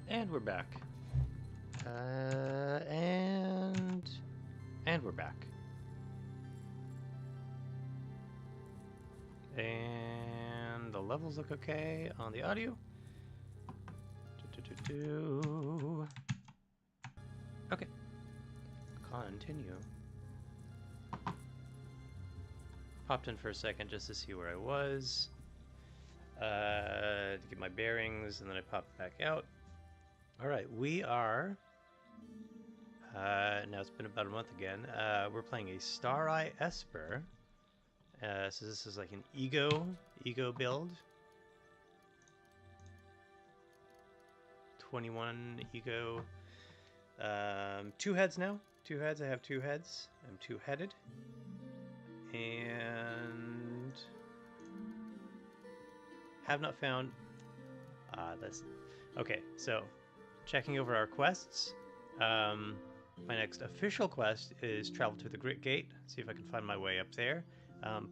And we're back. And we're back. And the levels look okay on the audio. Okay. Continue. Popped in for a second just to see where I was. To get my bearings, and then I popped back out. Alright, we are... now it's been about a month again. We're playing a Star Eye Esper. So this is like an ego build. 21 ego. 2 heads now. 2 heads. I have 2 heads. I'm 2-headed. And have not found... that's... Okay, so checking over our quests. My next official quest is travel to the Grit Gate. See if I can find my way up there.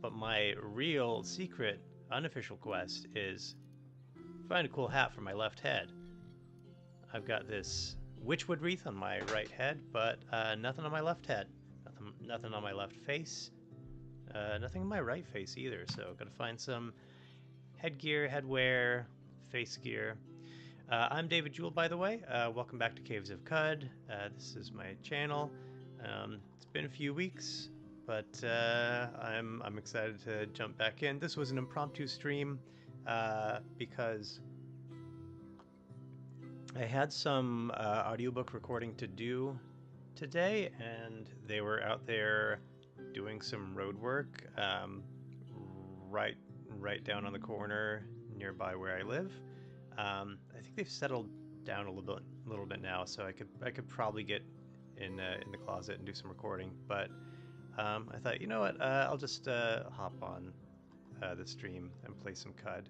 But my real secret unofficial quest is find a cool hat for my left head. I've got this witchwood wreath on my right head, but nothing on my left head. Nothing on my left face. Nothing on my right face either. So I've got to find some headgear, headwear, face gear. I'm David Jewell, by the way. Welcome back to Caves of Cud. This is my channel. It's been a few weeks, but I'm excited to jump back in. This was an impromptu stream because I had some audiobook recording to do today, and they were out there doing some road work right down on the corner nearby where I live. I think they've settled down a little bit now, so I could probably get in the closet and do some recording. But I thought, you know what, I'll just hop on the stream and play some CUD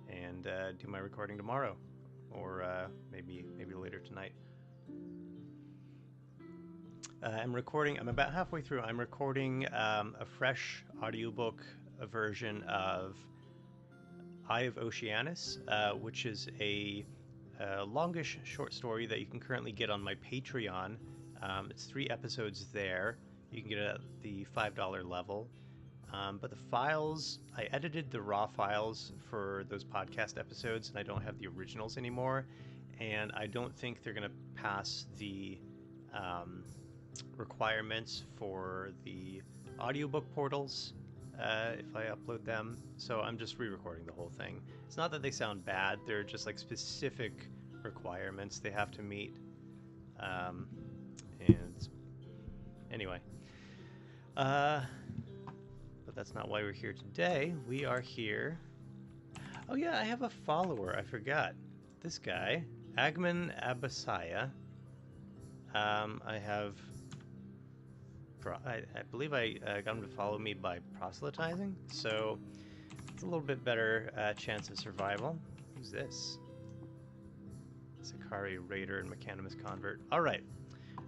and do my recording tomorrow, or maybe later tonight. I'm about halfway through. I'm recording a fresh audiobook version of Eye of Oceanus, which is a longish short story that you can currently get on my Patreon. It's 3 episodes there. You can get it at the $5 level. But the files, I edited the raw files for those podcast episodes, and I don't have the originals anymore. And I don't think they're going to pass the requirements for the audiobook portals if I upload them. So I'm just re-recording the whole thing. It's not that they sound bad, they're just like specific requirements they have to meet. And anyway, but that's not why we're here today. We are here... Oh yeah, I have a follower, I forgot. This guy, Agman Abasaya. I believe I got him to follow me by proselytizing, so it's a little bit better chance of survival. Who's this? Sakari Raider and Mechanimus Convert. Alright,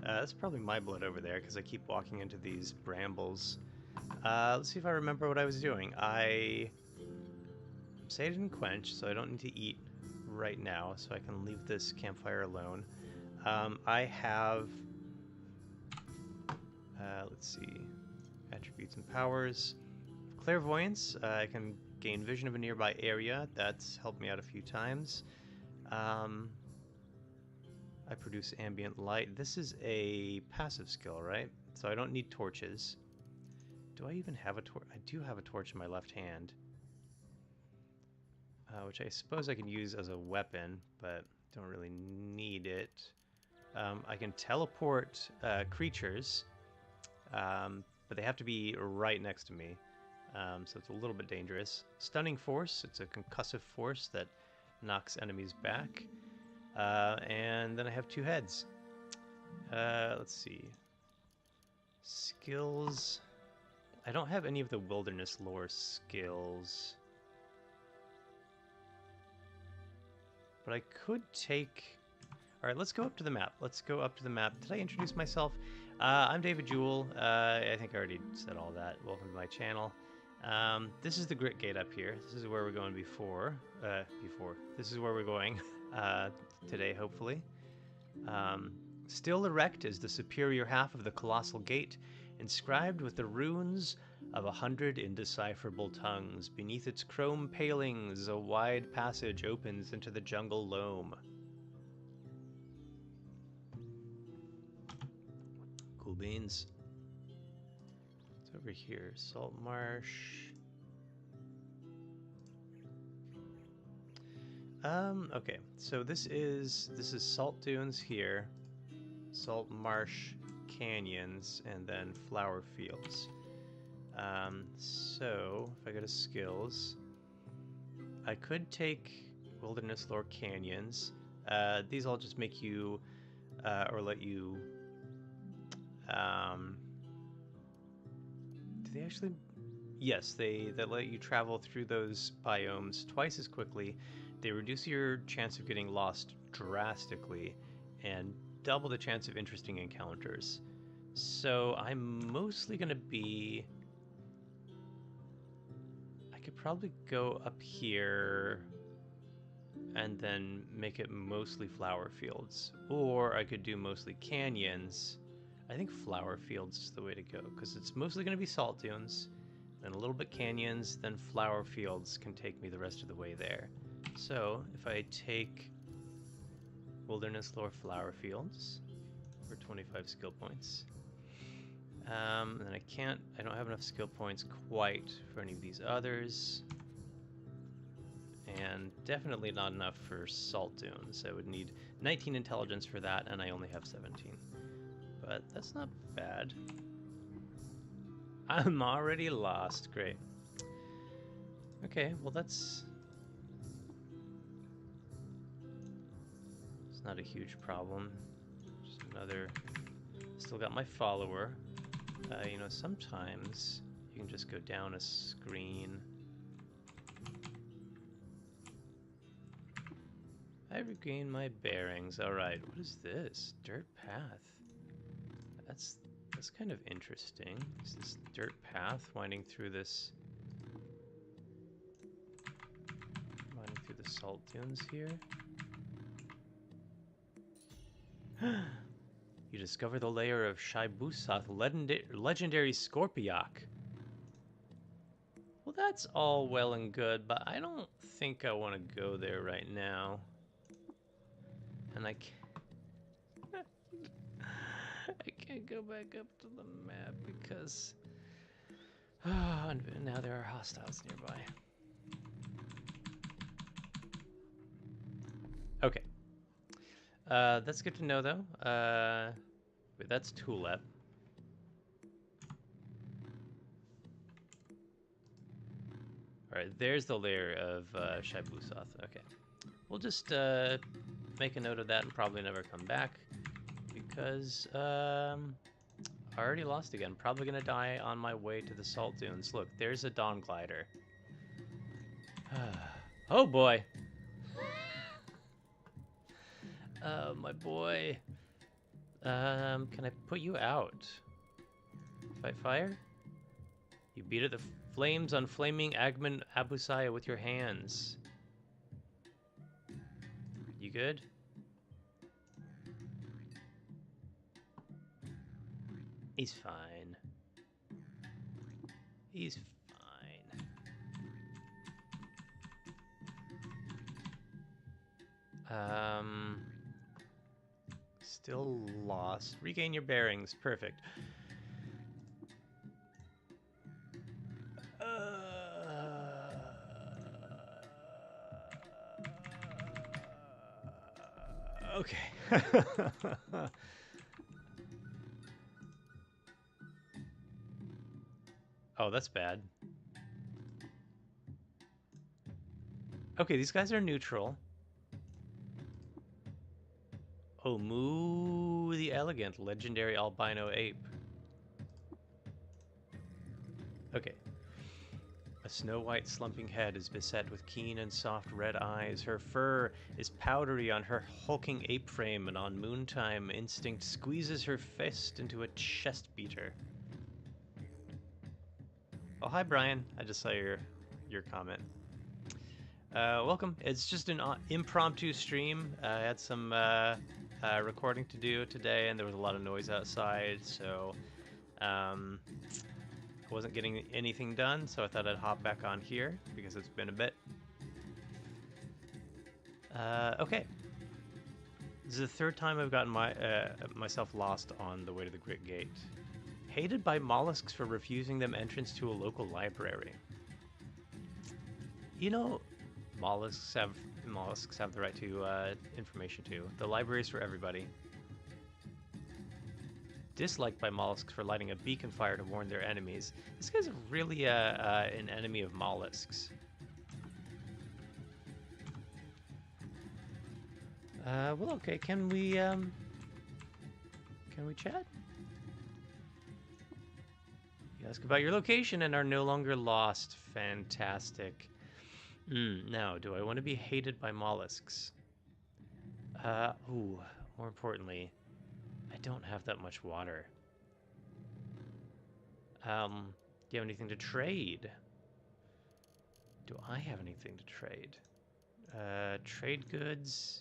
that's probably my blood over there because I keep walking into these brambles. Let's see if I remember what I was doing. I say I didn't quench, so I don't need to eat right now, so I can leave this campfire alone. I have... let's see, attributes and powers. Clairvoyance, I can gain vision of a nearby area. That's helped me out a few times. I produce ambient light. This is a passive skill, right? So I don't need torches. Do I even have a torch? I do have a torch in my left hand, which I suppose I can use as a weapon, but don't really need it. I can teleport creatures, but they have to be right next to me, so it's a little bit dangerous. Stunning Force, it's a concussive force that knocks enemies back. And then I have 2 heads. Let's see. Skills. I don't have any of the wilderness lore skills. But I could take... Alright, let's go up to the map. Let's go up to the map. Did I introduce myself? I'm David Jewell. I think I already said all that. Welcome to my channel. This is the Grit Gate up here. This is where we're going before. This is where we're going today, hopefully. Still erect is the superior half of the colossal gate, inscribed with the runes of 100 indecipherable tongues. Beneath its chrome palings, a wide passage opens into the jungle loam. Cool beans. It's over here. Salt marsh. Okay, so this is salt dunes here, salt marsh canyons, and then flower fields. So if I go to skills, I could take wilderness lore canyons. These all just make you, or let you, do they actually? Yes, they let you travel through those biomes twice as quickly. They reduce your chance of getting lost drastically and double the chance of interesting encounters. So I'm mostly going to be... I could probably go up here and then make it mostly flower fields. Or I could do mostly canyons. I think flower fields is the way to go, because it's mostly going to be salt dunes, then a little bit canyons, then flower fields can take me the rest of the way there. So if I take wilderness lore flower fields for 25 skill points, and then I don't have enough skill points quite for any of these others, and definitely not enough for salt dunes. I would need 19 intelligence for that, and I only have 17. But that's not bad. I'm already lost. Great. Okay, well that's... It's not a huge problem. Just another... Still got my follower. You know, sometimes you can just go down a screen. I regain my bearings. Alright, what is this? Dirt path. That's kind of interesting. Is this dirt path winding through this... Winding through the salt dunes here? You discover the lair of Shaibusath, legendary Scorpiok. Well, that's all well and good, but I don't think I want to go there right now. And I can't go back up to the map because... Oh, and now there are hostiles nearby. Okay. That's good to know, though. Wait, that's Tulip. Alright, there's the lair of Shaibusath. Okay. We'll just make a note of that and probably never come back. Because, I already lost again. Probably gonna die on my way to the salt dunes. Look, there's a dawn glider. Oh boy! My boy. Can I put you out? Fight fire? You beat at the flames on flaming Agman Abusaya with your hands. You good? He's fine. He's fine. Still lost. Regain your bearings. Perfect. Okay. Oh, that's bad. Okay, these guys are neutral. Oh, Moo the Elegant, legendary albino ape. Okay. A snow-white slumping head is beset with keen and soft red eyes. Her fur is powdery on her hulking ape frame, and on moontime, instinct squeezes her fist into a chest beater. Oh, hi, Brian. I just saw your comment. Welcome. It's just an impromptu stream. I had some recording to do today, and there was a lot of noise outside, so I wasn't getting anything done. So I thought I'd hop back on here because it's been a bit. Okay. This is the third time I've gotten myself lost on the way to the Grit Gate. Hated by mollusks for refusing them entrance to a local library. You know, mollusks have the right to information too. The library's for everybody. Disliked by mollusks for lighting a beacon fire to warn their enemies. This guy's really an enemy of mollusks. Well, okay. Can we chat? You ask about your location and are no longer lost. Fantastic. Now, do I want to be hated by mollusks? Ooh, more importantly, I don't have that much water. Do you have anything to trade? Do I have anything to trade? Trade goods.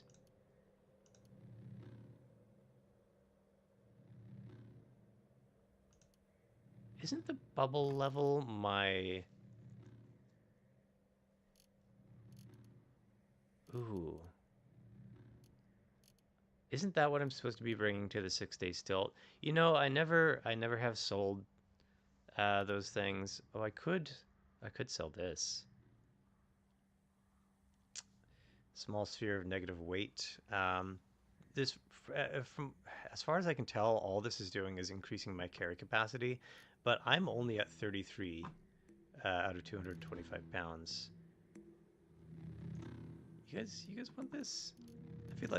Isn't the bubble level my... Ooh. Isn't that what I'm supposed to be bringing to the 6-day stilt? You know, I never have sold those things. Oh, I could sell this. Small sphere of negative weight. This, from as far as I can tell, all this is doing is increasing my carry capacity, but I'm only at 33 out of 225 pounds. You guys want this? I feel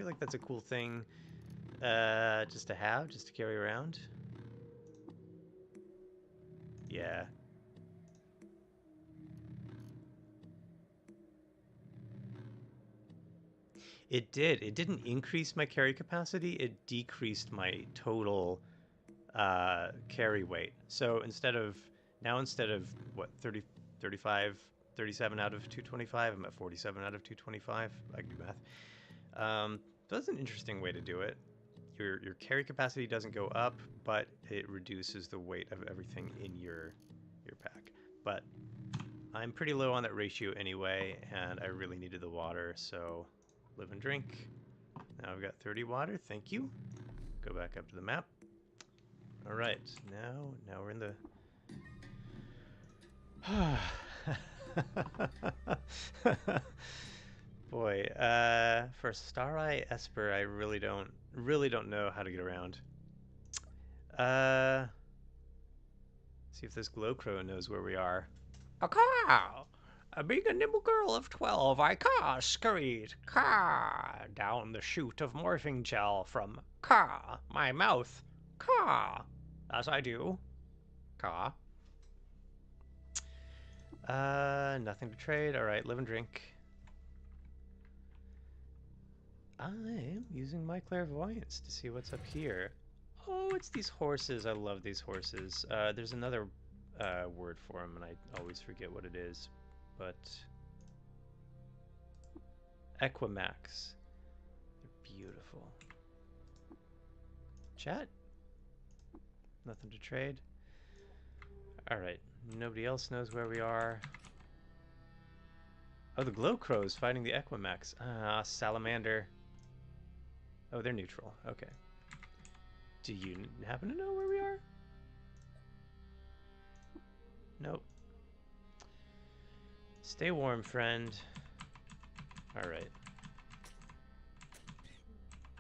like that's a cool thing, just to have, just to carry around. Yeah. It did. It didn't increase my carry capacity. It decreased my total carry weight. So instead of what, 30, 35, 37 out of 225, I'm at 47 out of 225. I can do math. So that's an interesting way to do it. Your carry capacity doesn't go up, but it reduces the weight of everything in your pack. But I'm pretty low on that ratio anyway, and I really needed the water, so live and drink. Now I've got 30 water, thank you. Go back up to the map. All right, now we're in the... Boy, for Star Eye Esper, I really don't know how to get around. See if this Glowcrow knows where we are. Caw! Being a nimble girl of 12, I scurried down the chute of morphing gel from my mouth. As I do. Nothing to trade. All right, live and drink. I am using my clairvoyance to see what's up here. Oh, it's these horses. I love these horses. There's another word for them, and I always forget what it is. But Equimax. They're beautiful. Chat? Nothing to trade. All right. Nobody else knows where we are. Oh, the Glowcrows fighting the Equimax. Ah, Salamander. Oh, they're neutral. Okay. Do you happen to know where we are? Nope. Stay warm, friend. Alright.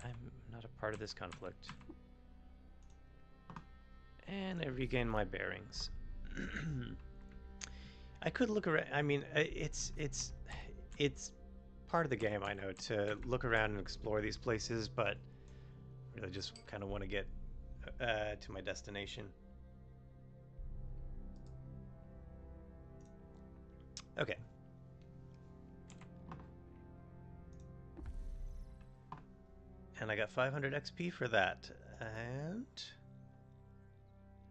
I'm not a part of this conflict. And I regain my bearings. I could look around. I mean, it's part of the game, I know, to look around and explore these places, but really just kind of want to get to my destination. Okay. And I got 500 XP for that. And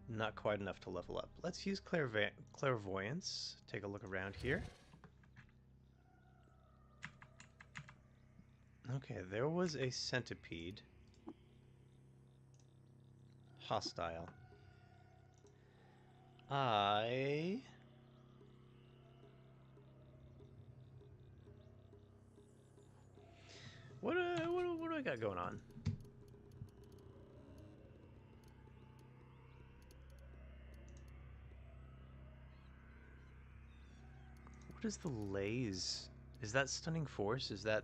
Not quite enough to level up. Let's use clairvoyance. Take a look around here. Okay, there was a centipede. Hostile. What do I got going on? What is the laze? Is that stunning force? Is that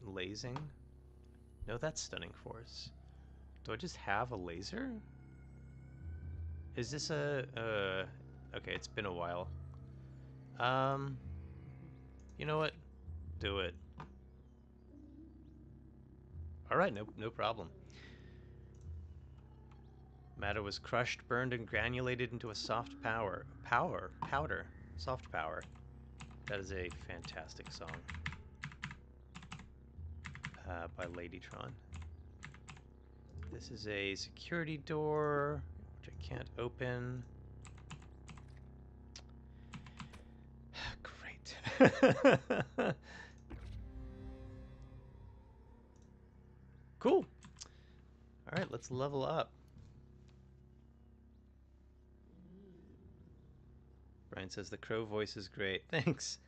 lasing? No, that's stunning force. Do I just have a laser? Is this a okay, it's been a while. You know what? Do it. All right, no problem. Matter was crushed, burned, and granulated into a soft powder. Soft power. That is a fantastic song by Ladytron. This is a security door, which I can't open. Great. Cool. All right, let's level up. Brian says the crow voice is great. Thanks.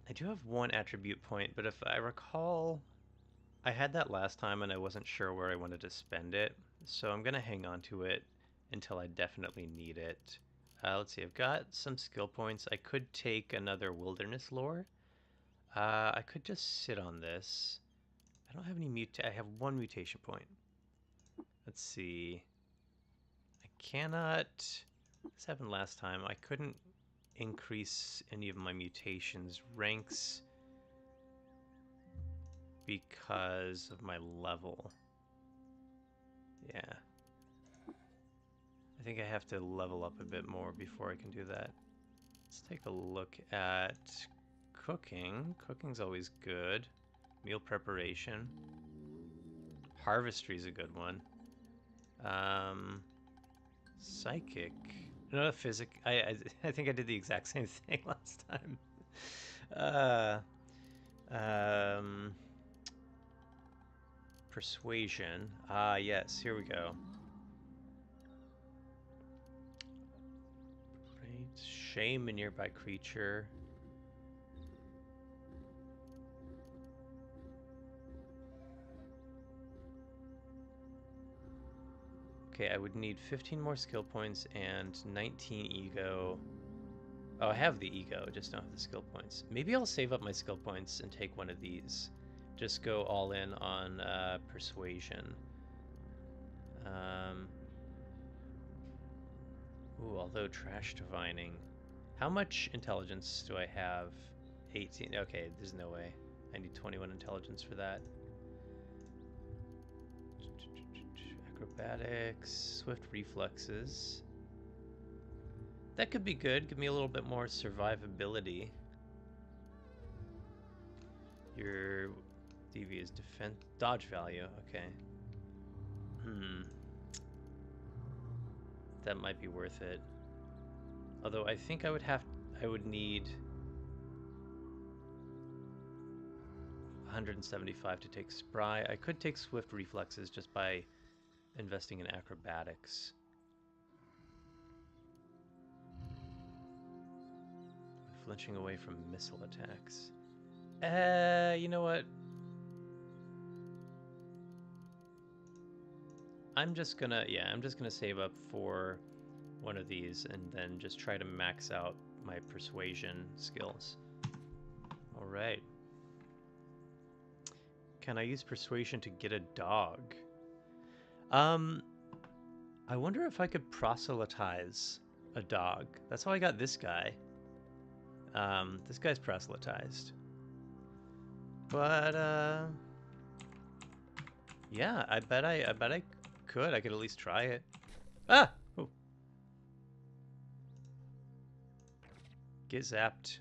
I do have one attribute point, but if I recall, I had that last time and I wasn't sure where I wanted to spend it, so I'm going to hang on to it until I definitely need it. Let's see, I've got some skill points. I could take another wilderness lore. I could just sit on this. I don't have any I have one mutation point. Let's see. I cannot... This happened last time. I couldn't increase any of my mutations ranks because of my level. Yeah. I think I have to level up a bit more before I can do that. Let's take a look at cooking. Cooking's always good. Meal preparation. Harvestry's a good one. Psychic. No, physic. I think I did the exact same thing last time. Persuasion. Ah, yes. Here we go. Right. Shame a nearby creature. Okay, I would need 15 more skill points and 19 ego. Oh, I have the ego, just don't have the skill points. Maybe I'll save up my skill points and take one of these. Just go all in on persuasion. Ooh, although trash divining. How much intelligence do I have? 18. Okay, there's no way. I need 21 intelligence for that. Acrobatics, swift reflexes. That could be good. Give me a little bit more survivability. Your DV is defense dodge value. Okay. That might be worth it. Although I think I would need 175 to take Spry. I could take Swift Reflexes just by investing in acrobatics. Flinching away from missile attacks. You know what? I'm just gonna save up for one of these and then just try to max out my persuasion skills. All right. Can I use persuasion to get a dog? I wonder if I could proselytize a dog. That's how I got this guy. This guy's proselytized. But yeah, I bet I could. I could at least try it. Ah! Ooh. Get zapped.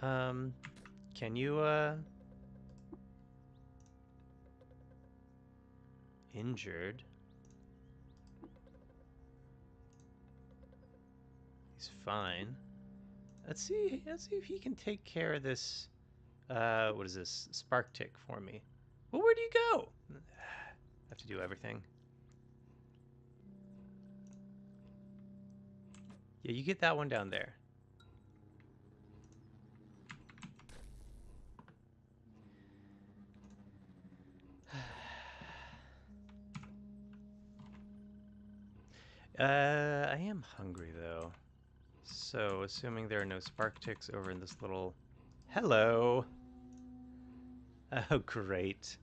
Can you, injured? He's fine. Let's see if he can take care of this, what is this? Spark tick for me. Well, where do you go? I have to do everything. Yeah, you get that one down there. I am hungry, though. So, assuming there are no spark ticks over in this little... Hello! Oh, great.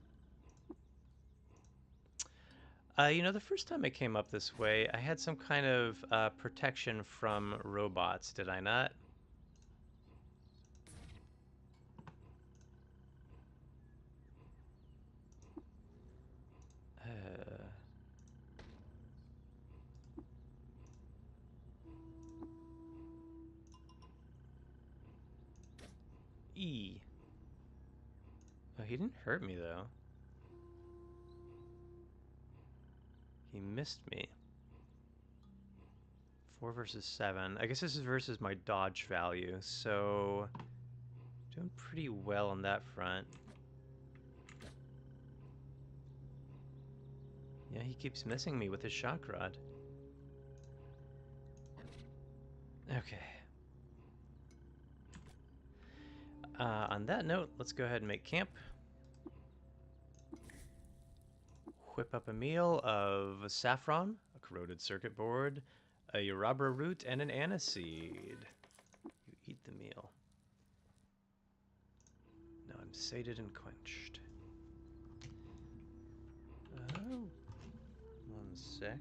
You know, the first time I came up this way, I had some kind of protection from robots, did I not? E. Oh, he didn't hurt me, though. He missed me. 4 versus 7. I guess this is versus my dodge value, so... Doing pretty well on that front. Yeah, he keeps missing me with his shock rod. Okay. On that note, let's go ahead and make camp. Whip up a meal of saffron, a corroded circuit board, a Yorubra root, and an aniseed. You eat the meal. Now I'm sated and quenched. Oh. 1 sec.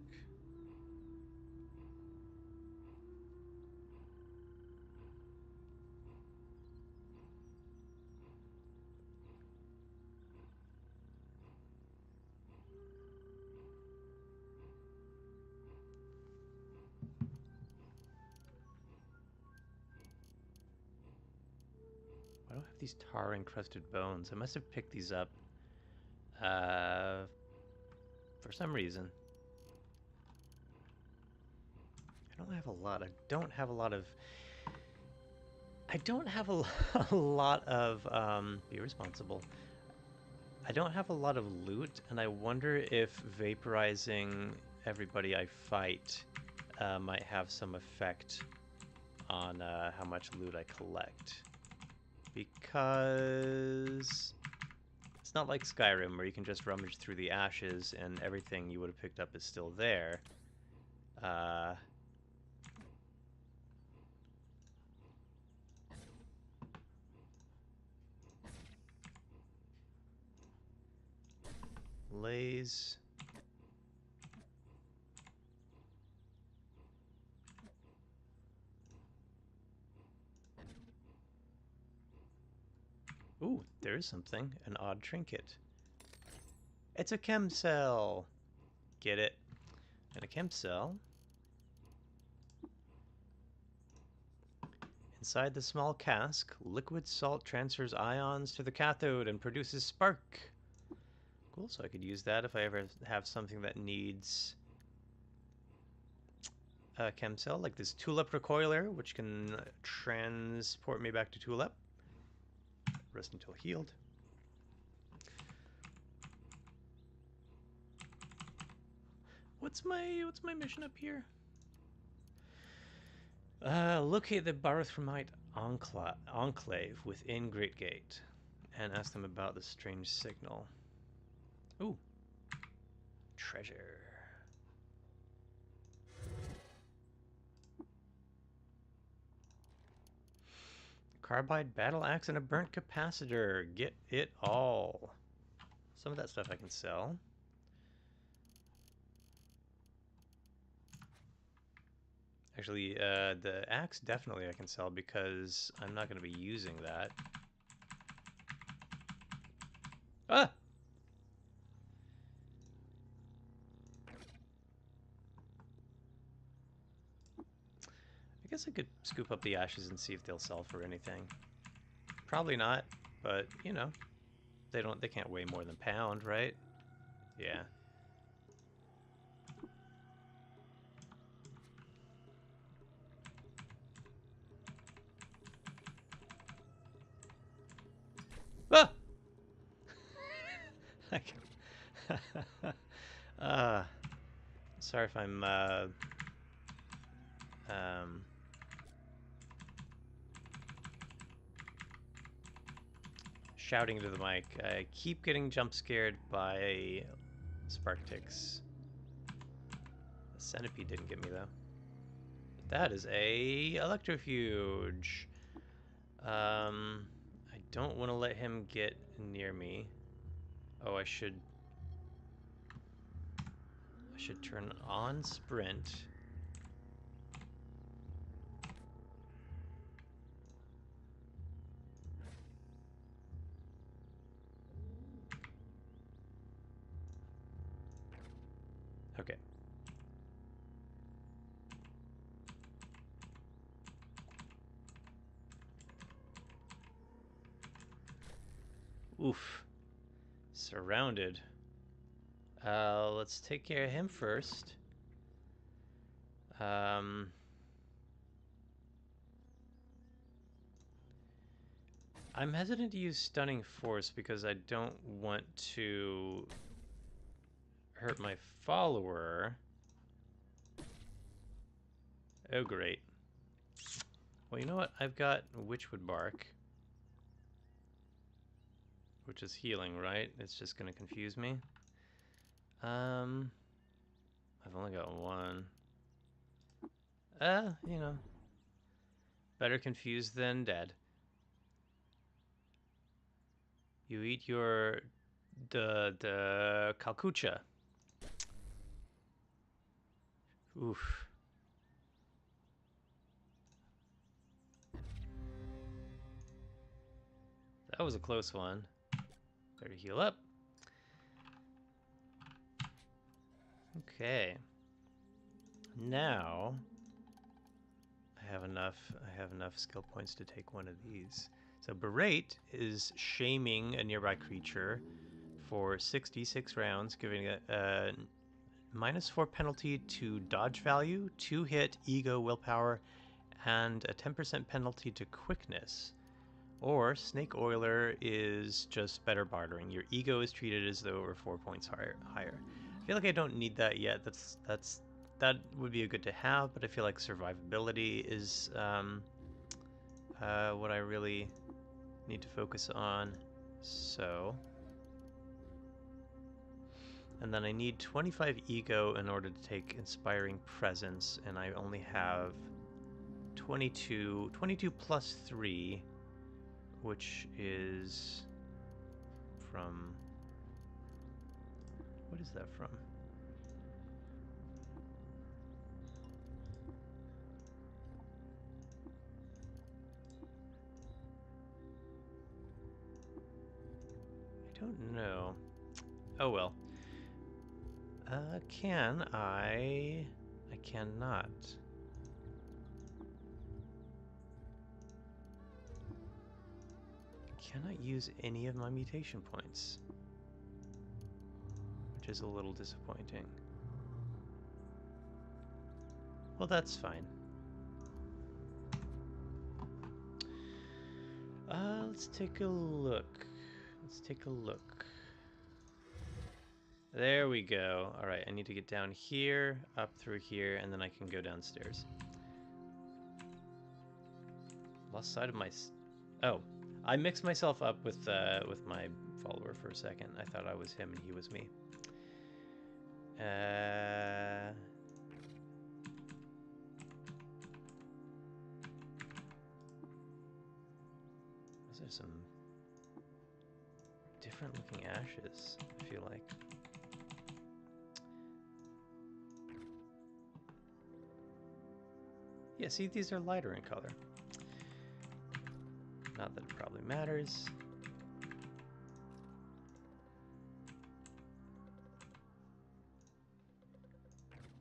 I don't have these tar-encrusted bones. I must have picked these up for some reason. I don't have a lot of... a lot of... be responsible. I don't have a lot of loot, and I wonder if vaporizing everybody I fight might have some effect on how much loot I collect. Because it's not like Skyrim where you can just rummage through the ashes and everything you would have picked up is still there. Lays. Ooh, there is something. An odd trinket. It's a chem cell! Get it? And a chem cell. Inside the small cask, liquid salt transfers ions to the cathode and produces spark. Cool, so I could use that if I ever have something that needs a chem cell, like this tulip recoiler, which can transport me back to tulip. Rest until healed. What's my mission up here? Locate the Barthramite enclave within Great Gate and ask them about the strange signal. Ooh. Treasure. Carbide battle axe and a burnt capacitor. Get it all. Some of that stuff I can sell. Actually, the axe definitely I can sell because I'm not going to be using that. Ah! guess I could scoop up the ashes and see if they'll sell for anything. Probably not, but you know, they can't weigh more than a pound, right? Yeah. Ah! uh, sorry if I'm shouting into the mic. I keep getting jump scared by spark ticks. The centipede didn't get me though. That is a electrofuge. I don't want to let him get near me. Oh, I should turn on sprint. Okay. Oof. Surrounded. Let's take care of him first. I'm hesitant to use Stunning Force because I don't want to hurt my follower. Oh, great. Well, you know what? I've got Witchwood Bark, which is healing, right? It's just going to confuse me. I've only got one. You know, better confused than dead. You eat the Kalkucha. Oof. That was a close one. Better heal up. Okay. Now I have enough skill points to take one of these. So Berate is shaming a nearby creature for 66 rounds, giving it a -4 penalty to dodge value, 2 hit, ego, willpower, and a 10% penalty to quickness. Or Snake Oiler is just better bartering. Your ego is treated as though we're 4 points higher. I feel like I don't need that yet. That would be a good to have, but I feel like survivability is what I really need to focus on. So, and then I need 25 ego in order to take Inspiring Presence, and I only have 22 plus 3, which is from, what is that from? I don't know. Oh well. Can I? I cannot. Cannot use any of my mutation points, which is a little disappointing. Well, that's fine. Let's take a look. Let's take a look. There we go. All right, I need to get down here, up through here, and then I can go downstairs. Lost sight of my... Oh, I mixed myself up with my follower for a second. I thought I was him and he was me. Those are some different looking ashes, I feel like. Yeah, see, these are lighter in color. Not that it probably matters.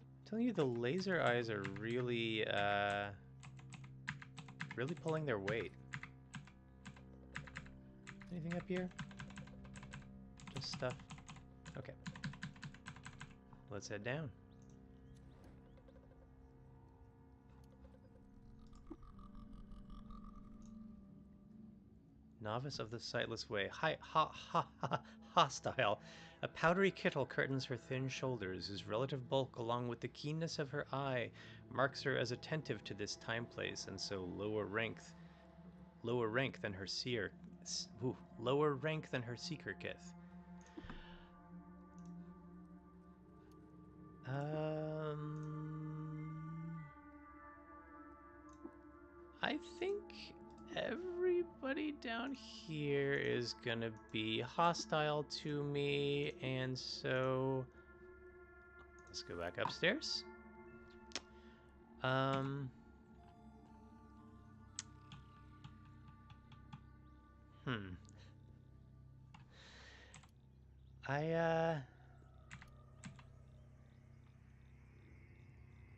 I'm telling you, the laser eyes are really Really pulling their weight. Anything up here? Just stuff. Okay. Let's head down. Novice of the Sightless Way. Hostile. A powdery kittle curtains her thin shoulders, whose relative bulk, along with the keenness of her eye, marks her as attentive to this time-place, and so lower rank than her lower rank than her seeker kith. I think everybody down here is gonna be hostile to me, and so let's go back upstairs.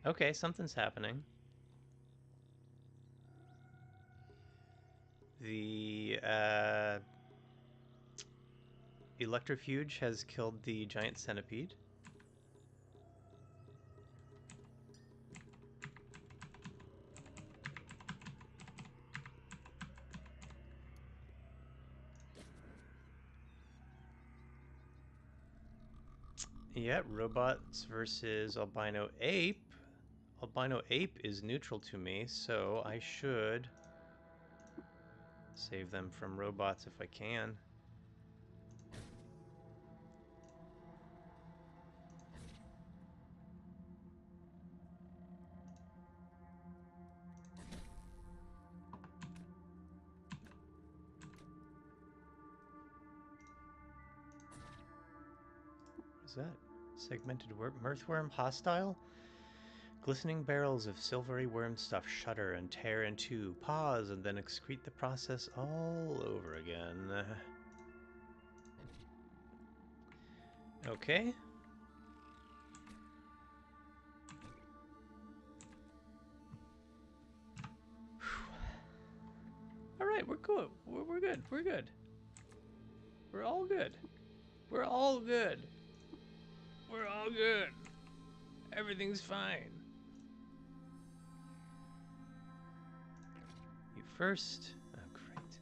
Okay, something's happening. The electrofuge has killed the giant centipede. Yeah, robots versus albino ape. Albino ape is neutral to me, so I should save them from robots if I can. What is that? Segmented mirthworm hostile? Glistening barrels of silvery worm stuff shudder and tear in two, pause, and then excrete the process all over again. Okay. Alright, we're good. We're good. We're good. We're all good. We're all good. We're all good. Everything's fine. You first. Oh, great.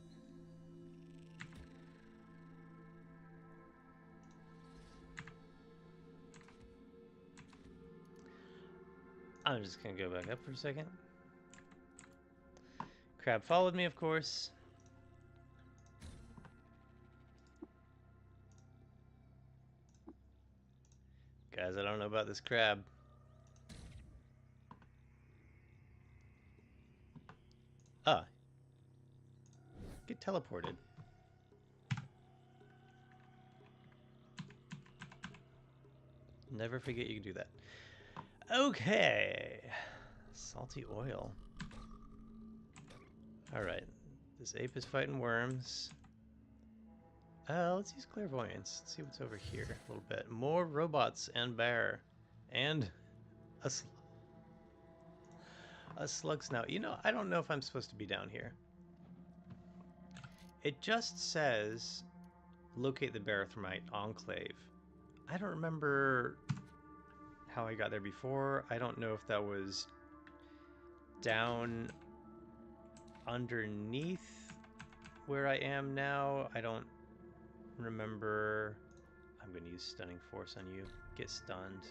I'm just gonna go back up for a second. Crab followed me, of course. Guys, I don't know about this crab. Ah. Get teleported. Never forget you can do that. Okay. Salty oil. Alright. This ape is fighting worms. Let's use clairvoyance. Let's see what's over here a little bit. More robots and bear. And a slug snout. You know, I don't know if I'm supposed to be down here. It just says locate the Barathermite enclave. I don't remember how I got there before. I don't know if that was down underneath where I am now. I don't remember. I'm going to use Stunning Force on you. Get stunned.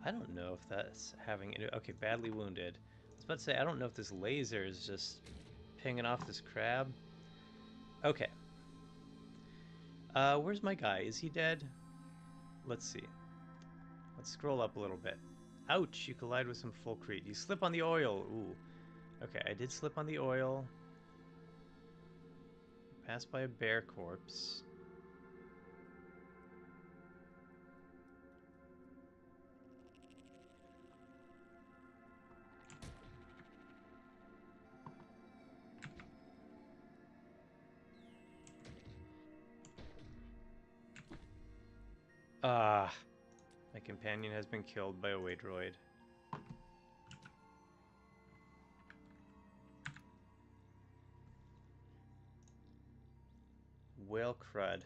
I don't know if that's having it. Okay, badly wounded. I was about to say, I don't know if this laser is just pinging off this crab. Okay. Where's my guy? Is he dead? Let's see. Let's scroll up a little bit. Ouch, you collide with some fulcrete. You slip on the oil. Ooh. Okay, I did slip on the oil. Passed by a bear corpse. Ah, my companion has been killed by a way droid. Whale crud.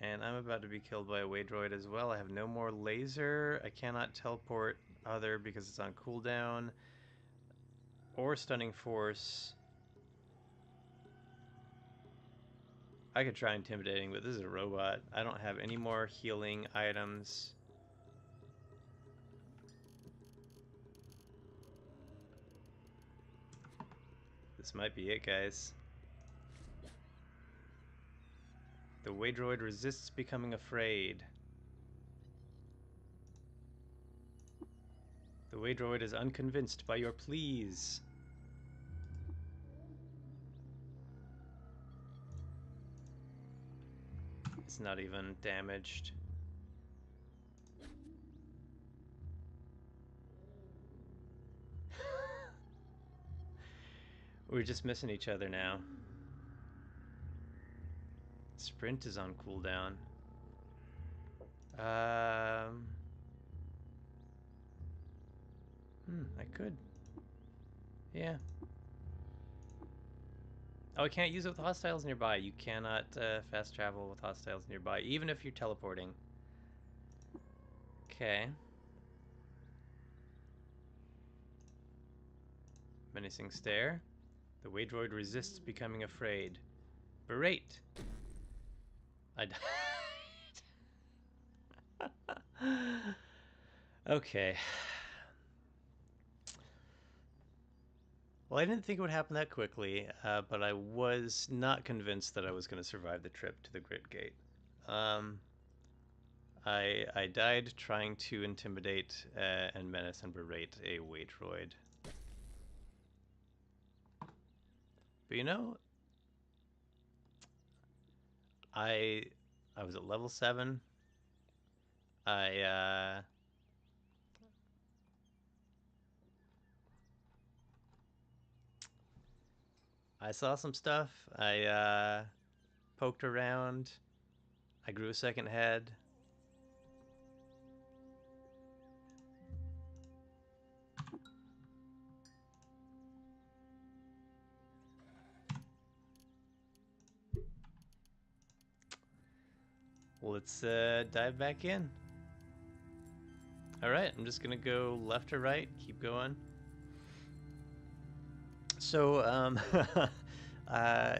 And I'm about to be killed by a way droid as well. I have no more laser. I cannot teleport other because it's on cooldown. Or stunning force. I could try intimidating, but this is a robot. I don't have any more healing items. This might be it, guys. The way droid resists becoming afraid. The way droid is unconvinced by your pleas. It's not even damaged. We're just missing each other now. Sprint is on cooldown. I could. Yeah. Oh, I can't use it with hostiles nearby. You cannot fast travel with hostiles nearby, even if you're teleporting. Okay. Menacing stare. The way droid resists becoming afraid. Berate. I died. Okay. Well, I didn't think it would happen that quickly, but I was not convinced that I was going to survive the trip to the grid gate. I died trying to intimidate and menace and berate a way droid. But you know, I was at level 7. I saw some stuff. I poked around. I grew a second head. Let's dive back in. Alright, I'm just gonna go left to right, keep going. So,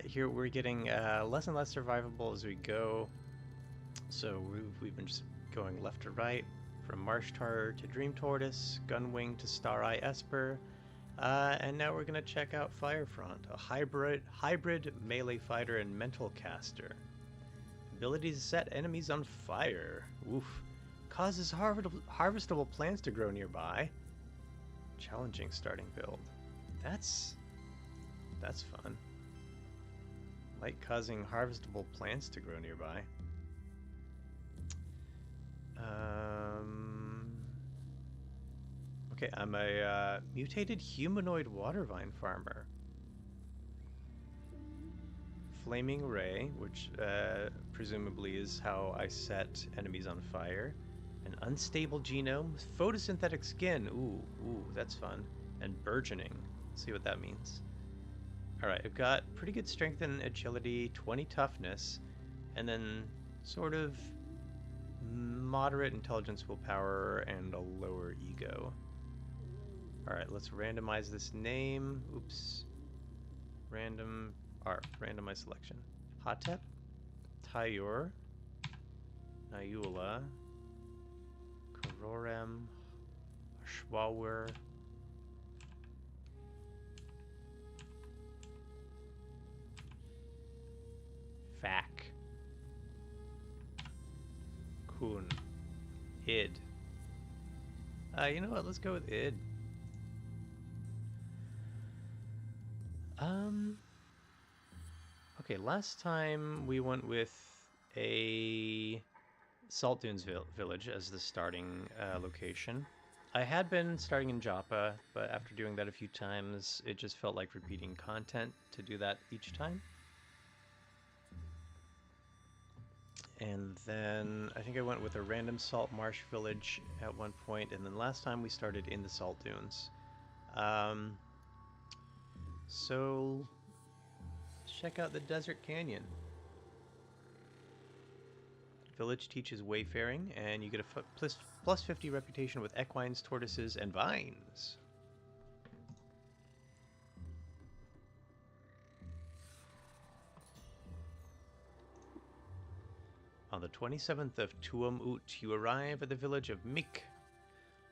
here we're getting less and less survivable as we go. So we've been just going left to right, from Marsh Tar to Dream Tortoise, Gunwing to Star Eye Esper, and now we're gonna check out Firefront, a hybrid melee fighter and mental caster. Ability to set enemies on fire. Oof. Causes harvestable plants to grow nearby. Challenging starting build. That's fun. Like causing harvestable plants to grow nearby. Okay, I'm a mutated humanoid water vine farmer. Flaming Ray, which presumably is how I set enemies on fire. An unstable genome, photosynthetic skin. Ooh, that's fun. And burgeoning. Let's see what that means. Alright, I've got pretty good strength and agility, 20 toughness, and then sort of moderate intelligence, willpower, and a lower ego. Alright, let's randomize this name. Oops. Randomize selection. Hotep, Tayur, Nayula, Karorem, Ashwawer, Fak, Kun, Id. You know what? Let's go with Id. Okay, last time we went with a Salt Dunes village as the starting location. I had been starting in Joppa, but after doing that a few times, it just felt like repeating content to do that each time. And then I think I went with a random salt marsh village at one point, and then last time we started in the salt dunes. Um, so let's check out the desert canyon. Village teaches wayfaring, and you get a plus 50 reputation with equines, tortoises, and vines. On the 27th of Tuamut, you arrive at the village of Mik.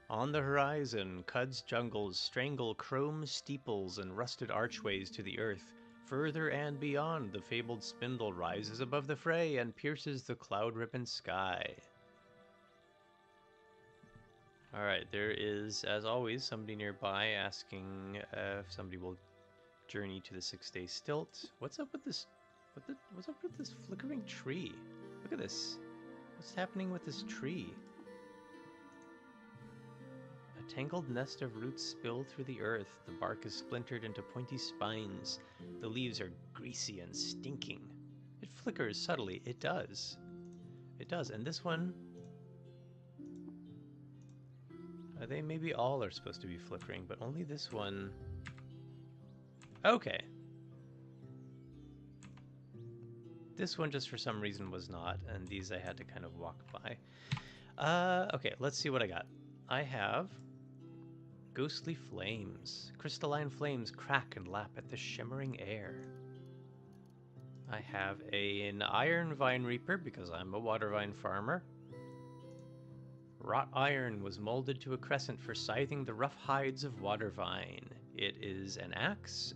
On the horizon, Cud's jungles strangle chrome steeples and rusted archways to the earth. Further and beyond, the fabled spindle rises above the fray and pierces the cloud-ribbon sky. Alright, there is, as always, somebody nearby asking if somebody will journey to the 6-day stilt. What's up with this? What's up with this flickering tree? Look at this. What's happening with this tree? A tangled nest of roots spill through the earth. The bark is splintered into pointy spines. The leaves are greasy and stinking. It flickers subtly. It does. It does. And this one... they maybe all are supposed to be flickering, but only this one... Okay. This one just for some reason was not, and these I had to kind of walk by. Okay, let's see what I got. I have ghostly flames. Crystalline flames crack and lap at the shimmering air. I have an iron vine reaper because I'm a water vine farmer. Wrought iron was molded to a crescent for scything the rough hides of water vine. It is an axe.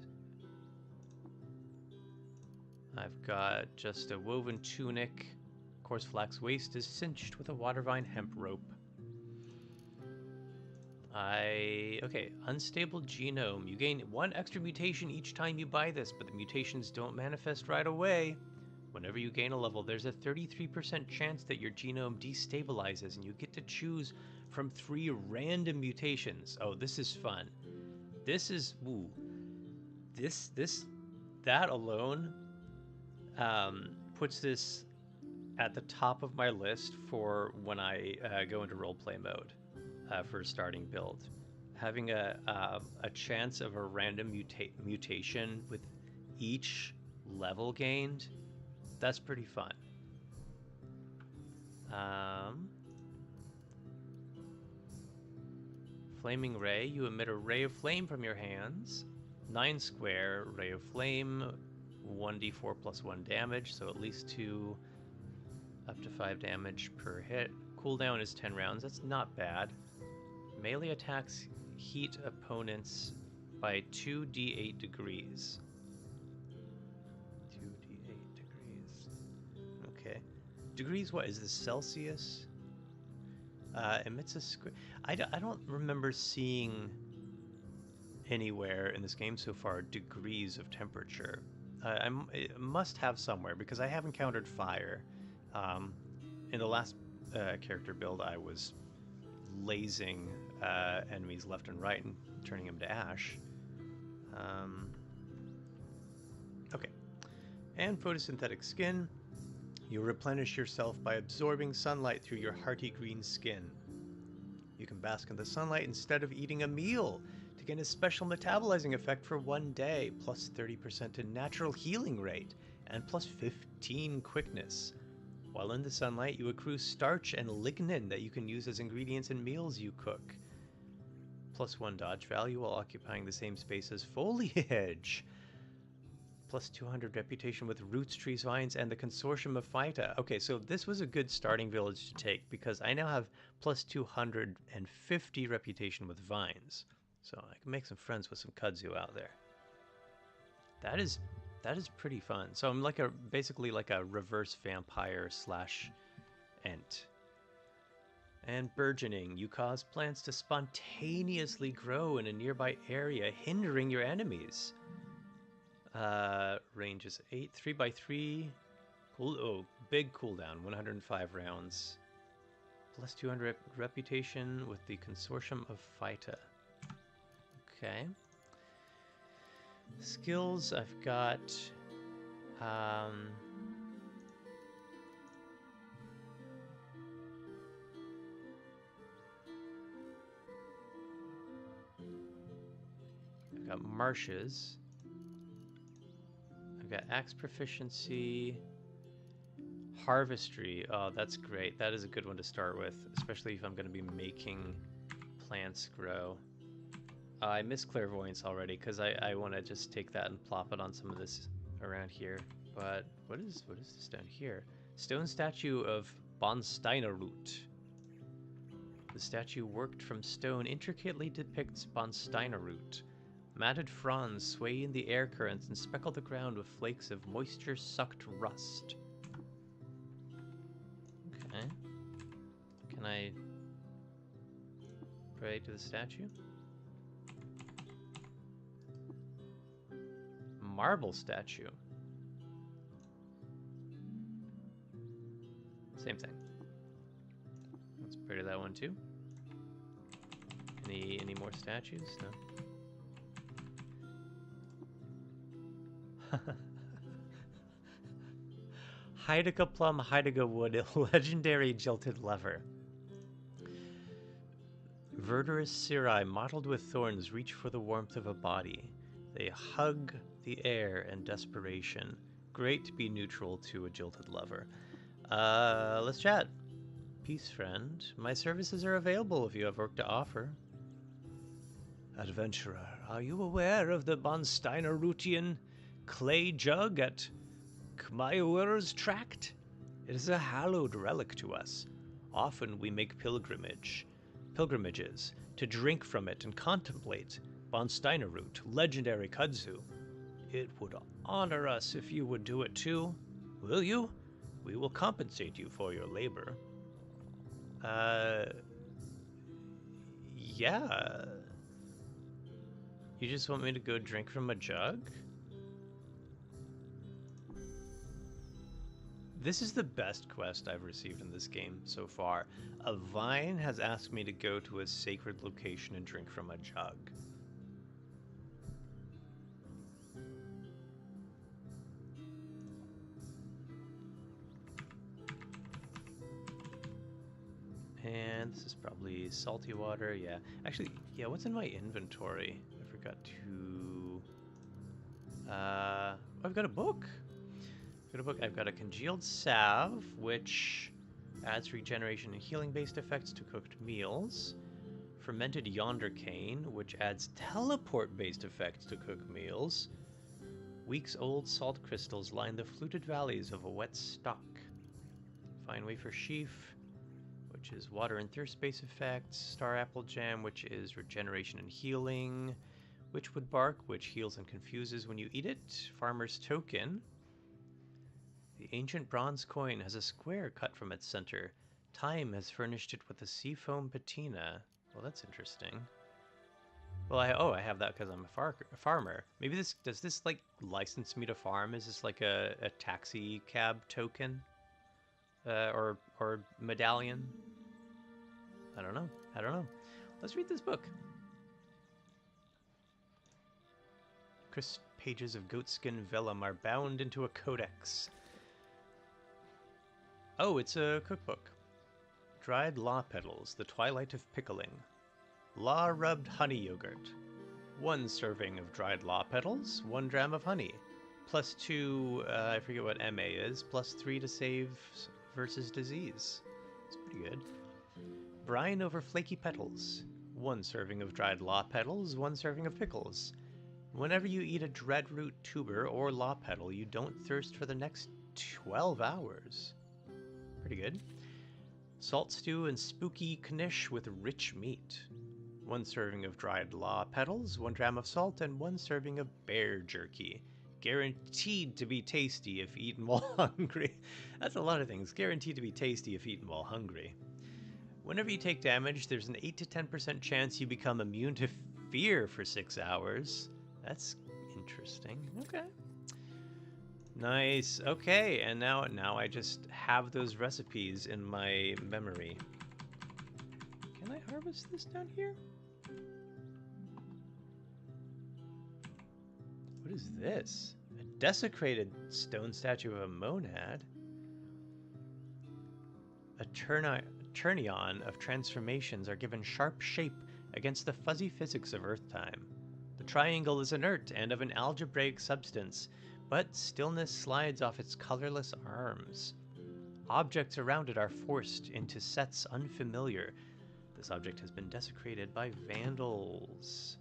I've got just a woven tunic. Coarse flax waist is cinched with a water vine hemp rope. Okay, unstable genome. You gain 1 extra mutation each time you buy this, but the mutations don't manifest right away. Whenever you gain a level, there's a 33% chance that your genome destabilizes, and you get to choose from 3 random mutations. Oh, this is fun. This is, ooh. That alone puts this at the top of my list for when I go into roleplay mode for a starting build. Having a chance of a random mutation with each level gained, that's pretty fun. Flaming Ray, you emit a ray of flame from your hands. 9 square, ray of flame, 1d4 plus 1 damage, so at least 2, up to 5 damage per hit. Cooldown is 10 rounds, that's not bad. Melee attacks heat opponents by 2d8 degrees. 2d8 degrees. Okay. Degrees, what is this, Celsius? Emits a square. I don't remember seeing anywhere in this game so far degrees of temperature. It must have somewhere because I have encountered fire. In the last character build, I was lasing enemies left and right and turning them to ash. Okay. And photosynthetic skin. You replenish yourself by absorbing sunlight through your hearty green skin. You can bask in the sunlight instead of eating a meal to gain a special metabolizing effect for 1 day, plus 30% in natural healing rate, and plus 15 quickness. While in the sunlight, you accrue starch and lignin that you can use as ingredients in meals you cook. Plus 1 dodge value while occupying the same space as foliage. Plus 200 reputation with roots, trees, vines, and the consortium of phyta. Okay, so this was a good starting village to take because I now have plus 250 reputation with vines. So I can make some friends with some kudzu out there. That is pretty fun. So I'm like basically like a reverse vampire / ent. And burgeoning. You cause plants to spontaneously grow in a nearby area, hindering your enemies. Range is 8, 3x3. Big cooldown, 105 rounds. Plus 200 reputation with the consortium of phyta. Okay. Skills, I've got got marshes. I've got axe proficiency. Harvestry. Oh, that's great. That is a good one to start with, especially if I'm going to be making plants grow. I miss clairvoyance already because I want to just take that and plop it on some of this around here. But what is this down here? Stone statue of Bonsteinerroot. The statue worked from stone intricately depicts Bonsteinerroot. Matted fronds sway in the air currents and speckle the ground with flakes of moisture-sucked rust. Okay. Can I pray to the statue? Marble statue. Same thing. Let's pray to that one too. Any more statues? No. Hydaga plum, Hydaga wood, legendary jilted lever. Verdurous cirri mottled with thorns reach for the warmth of a body. They hug the air in desperation. Great to be neutral to a jilted lover. Let's chat. Peace, friend. My services are available if you have work to offer. Adventurer, are you aware of the Bonsteinerrootian clay jug at Kmaiur's tract? It is a hallowed relic to us. Often we make pilgrimages to drink from it and contemplate Bonsteinerroot, legendary kudzu. It would honor us if you would do it too. Will you? We will compensate you for your labor. Yeah. You just want me to go drink from a jug? This is the best quest I've received in this game so far. A vine has asked me to go to a sacred location and drink from a jug. And this is probably salty water, yeah. Actually, yeah, what's in my inventory? I forgot to... I've got a book. I've got a congealed salve, which adds regeneration and healing-based effects to cooked meals. Fermented yonder cane, which adds teleport-based effects to cooked meals. Weeks-old salt crystals line the fluted valleys of a wet stock. Fine wafer sheaf, which is water and thirst-based effects. Star apple jam, which is regeneration and healing. Witchwood bark, which heals and confuses when you eat it. Farmer's token. The ancient bronze coin has a square cut from its center. Time has furnished it with a seafoam patina. Well, that's interesting. Well, I have that because I'm a farmer. Maybe does this like license me to farm? Is this like a taxi cab token? Or medallion? I don't know. Let's read this book. Crisp pages of goatskin vellum are bound into a codex. Oh, it's a cookbook. Dried law petals, the twilight of pickling. Law-rubbed honey yogurt. 1 serving of dried law petals, 1 dram of honey. Plus 2, I forget what MA is, plus 3 to save versus disease. It's pretty good. Brine over flaky petals. 1 serving of dried law petals, 1 serving of pickles. Whenever you eat a dreadroot tuber or law petal, you don't thirst for the next 12 hours. Pretty good. Salt stew and spooky knish with rich meat. 1 serving of dried law petals, 1 dram of salt, and 1 serving of bear jerky. Guaranteed to be tasty if eaten while hungry. That's a lot of things. Guaranteed to be tasty if eaten while hungry. Whenever you take damage, there's an 8 to 10% chance you become immune to fear for 6 hours. That's interesting. Okay. Nice. Okay, and now I just have those recipes in my memory. Can I harvest this down here? What is this? A desecrated stone statue of a monad? A turnion of transformations are given sharp shape against the fuzzy physics of Earth time. The triangle is inert and of an algebraic substance, but stillness slides off its colorless arms. Objects around it are forced into sets unfamiliar. This object has been desecrated by vandals.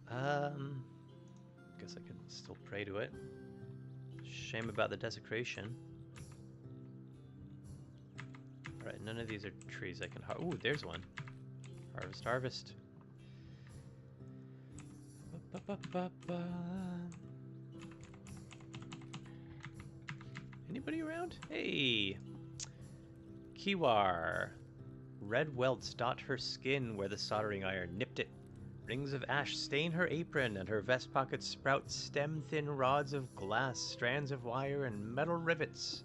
Guess I could still pray to it. Shame about the desecration. Alright, none of these are trees I can ooh, there's one. Harvest, harvest. Anybody around? Hey! Kiwar. Red welts dot her skin where the soldering iron nipped it. Rings of ash stain her apron, and her vest pockets sprout stem-thin rods of glass, strands of wire, and metal rivets.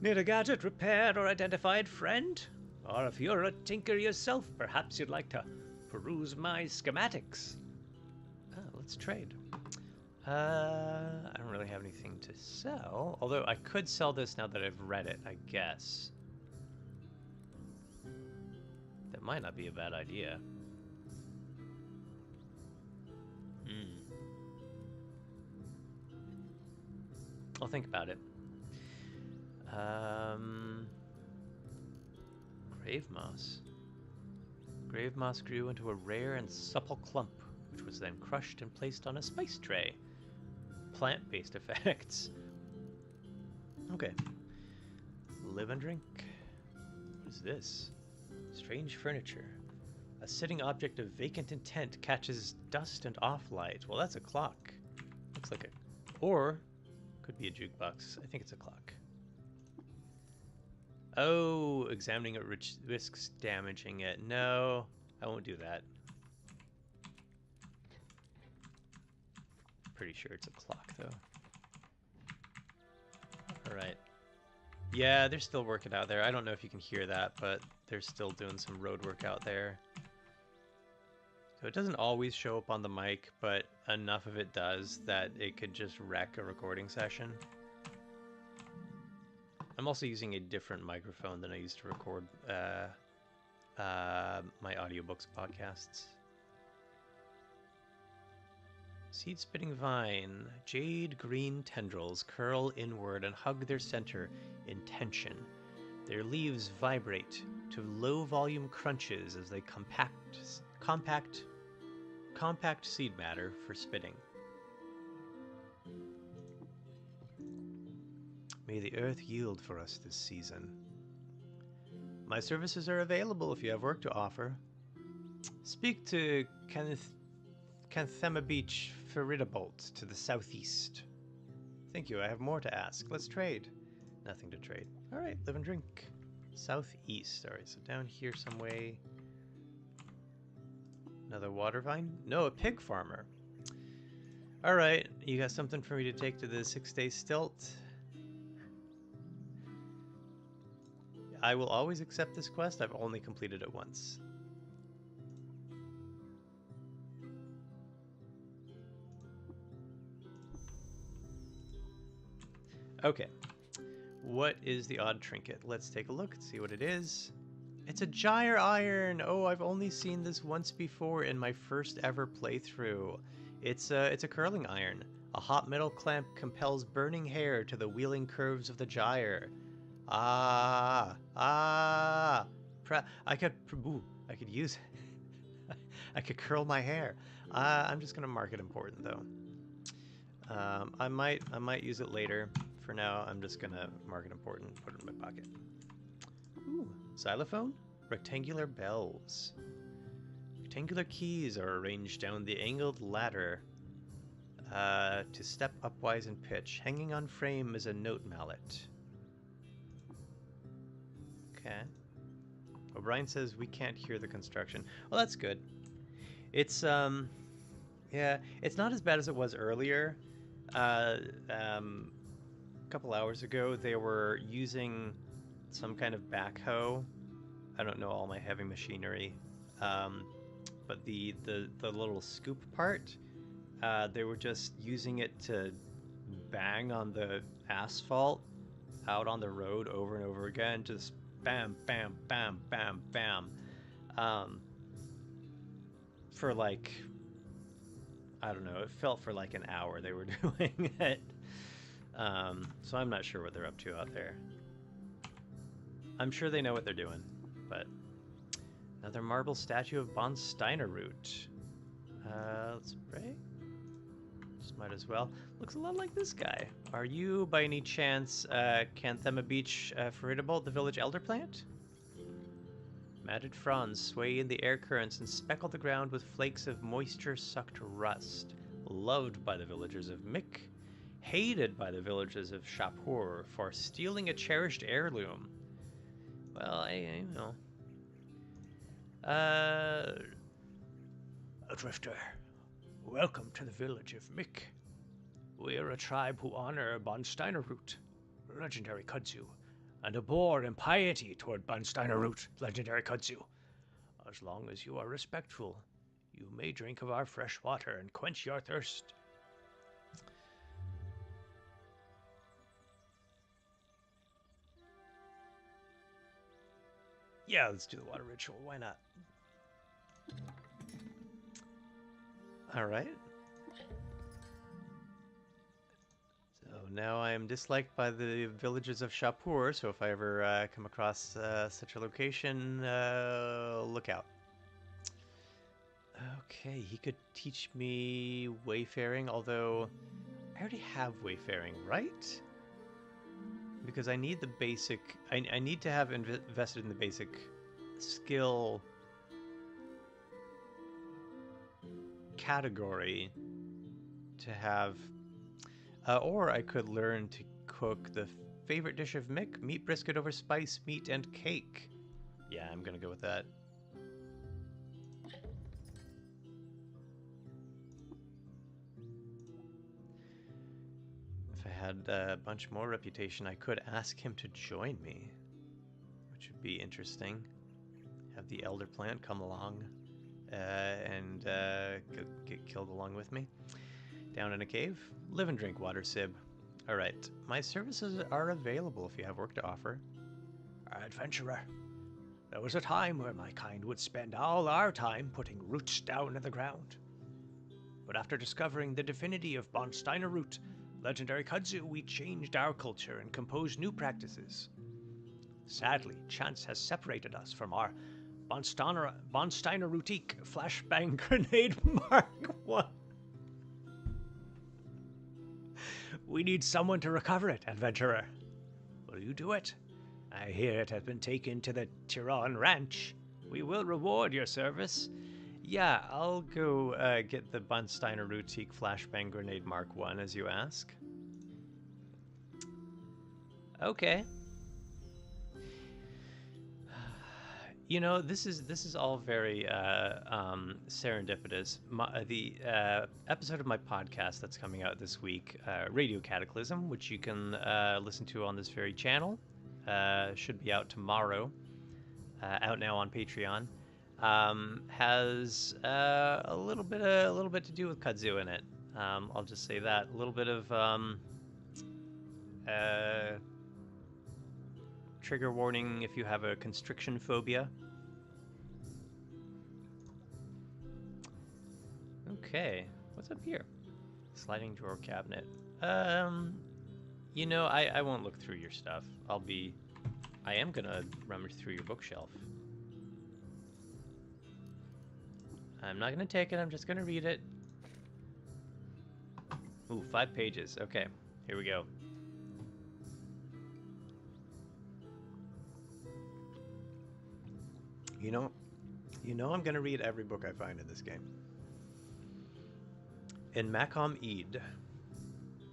Need a gadget repaired or identified, friend? Or if you're a tinker yourself, perhaps you'd like to peruse my schematics. Let's trade. I don't really have anything to sell, although I could sell this now that I've read it, I guess. That might not be a bad idea. I'll think about it. Grave moss. Grave moss grew into a rare and supple clump, which was then crushed and placed on a spice tray. Plant-based effects. Okay. Live and drink. What is this? Strange furniture. A sitting object of vacant intent catches dust and off-light. Well, that's a clock. Looks like a... Or, could be a jukebox. I think it's a clock. Oh, examining it risks damaging it. No, I won't do that. Pretty sure it's a clock, though. Alright. Yeah, they're still working out there. I don't know if you can hear that, but they're still doing some road work out there. So it doesn't always show up on the mic, but enough of it does that it could just wreck a recording session. I'm also using a different microphone than I used to record my audiobooks podcasts. Seed-spitting vine. Jade green tendrils curl inward and hug their center in tension. Their leaves vibrate to low-volume crunches as they compact seed matter for spitting. May the earth yield for us this season. My services are available if you have work to offer. Speak to Canthema Beach Feridabolt to the southeast. Thank you, I have more to ask. Let's trade. Nothing to trade. Alright, live and drink. Southeast. Alright, so down here some way. Another water vine? No, a pig farmer. Alright, you got something for me to take to the 6-day stilt? I will always accept this quest. I've only completed it once. Okay. What is the odd trinket? Let's take a look and see what it is. It's a gyre iron! Oh, I've only seen this once before in my first ever playthrough. It's a curling iron. A hot metal clamp compels burning hair to the wheeling curves of the gyre. I could use it. I could curl my hair. I'm just gonna mark it important though. I might use it later. For now, I'm just gonna mark it important, put it in my pocket. Ooh, xylophone? Rectangular bells. Rectangular keys are arranged down the angled ladder to step upwise in pitch. Hanging on frame is a note mallet. Okay. O'Brien says we can't hear the construction. Well, that's good. It's yeah, it's not as bad as it was earlier. A couple hours ago, they were using some kind of backhoe. I don't know all my heavy machinery, but the little scoop part, they were just using it to bang on the asphalt out on the road over and over again, just bam, bam, bam, bam, bam. for like, I don't know, it felt for like an hour they were doing it. So I'm not sure what they're up to out there. I'm sure they know what they're doing, but another marble statue of von Steinerroot. Let's pray. Just might as well. Looks a lot like this guy. Are you, by any chance, Canthema Beach Ferritable, the village elder plant? Matted fronds sway in the air currents and speckle the ground with flakes of moisture-sucked rust. Loved by the villagers of Mick, hated by the villagers of Shapur for stealing a cherished heirloom. Well, you know. A drifter, welcome to the village of Mick. We're a tribe who honor von Steinerroot, legendary kudzu, and abhor impiety toward von Steinerroot, legendary kudzu. As long as you are respectful, you may drink of our fresh water and quench your thirst. Yeah, let's do the water ritual. Why not? All right. So now I am disliked by the villagers of Shapur, so if I ever come across such a location, look out. Okay, he could teach me wayfaring, although I already have wayfaring, right? Because I need the basic... I need to have invested in the basic skill category to have... or I could learn to cook the favorite dish of Mick, meat brisket over spice, meat, and cake. Yeah, I'm gonna go with that. If I had a bunch more reputation, I could ask him to join me, which would be interesting. Have the elder plant come along and get killed along with me. Down in a cave, live and drink water, Sib. Alright, my services are available if you have work to offer. Adventurer, there was a time where my kind would spend all our time putting roots down in the ground. But after discovering the divinity of von Steinerroot, legendary kudzu, we changed our culture and composed new practices. Sadly, chance has separated us from our von Steinerrootique flashbang grenade Mark I. We need someone to recover it, adventurer. Will you do it? I hear it has been taken to the Tiran Ranch. We will reward your service. Yeah, I'll go get the von Steinerrootique flashbang grenade Mark I, as you ask. Okay. You know, this is all very serendipitous. The episode of my podcast that's coming out this week, Radio Cataclysm, which you can listen to on this very channel, should be out tomorrow. Out now on Patreon. Has a little bit to do with kudzu in it. I'll just say that a little bit of trigger warning if you have a constriction phobia. Okay, what's up here? Sliding drawer cabinet. You know, I won't look through your stuff. I am gonna rummage through your bookshelf. I'm not gonna take it, I'm just gonna read it. Ooh, 5 pages. Okay, here we go. You know I'm gonna read every book I find in this game. In Macom Eid.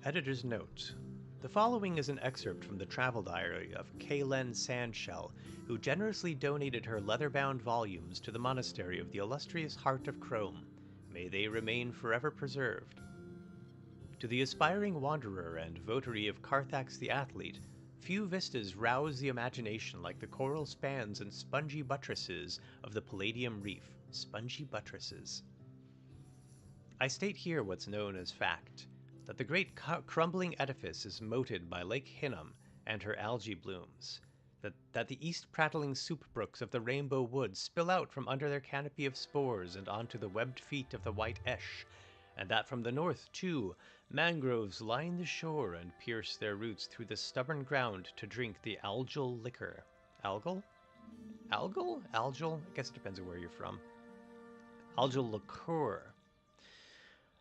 Editor's note. The following is an excerpt from the travel diary of Kaylen Sandshell, who generously donated her leather-bound volumes to the monastery of the illustrious Heart of Chrome. May they remain forever preserved. To the aspiring wanderer and votary of Carthax the athlete, few vistas rouse the imagination like the coral spans and spongy buttresses of the Palladium Reef. Spongy buttresses. I state here what's known as fact, that the great crumbling edifice is moated by Lake Hinnom and her algae blooms. that the east-prattling soup brooks of the rainbow woods spill out from under their canopy of spores and onto the webbed feet of the white esh, and that from the north, too, mangroves line the shore and pierce their roots through the stubborn ground to drink the algal liquor. Algal? Algal? Algal? I guess it depends on where you're from. Algal liqueur.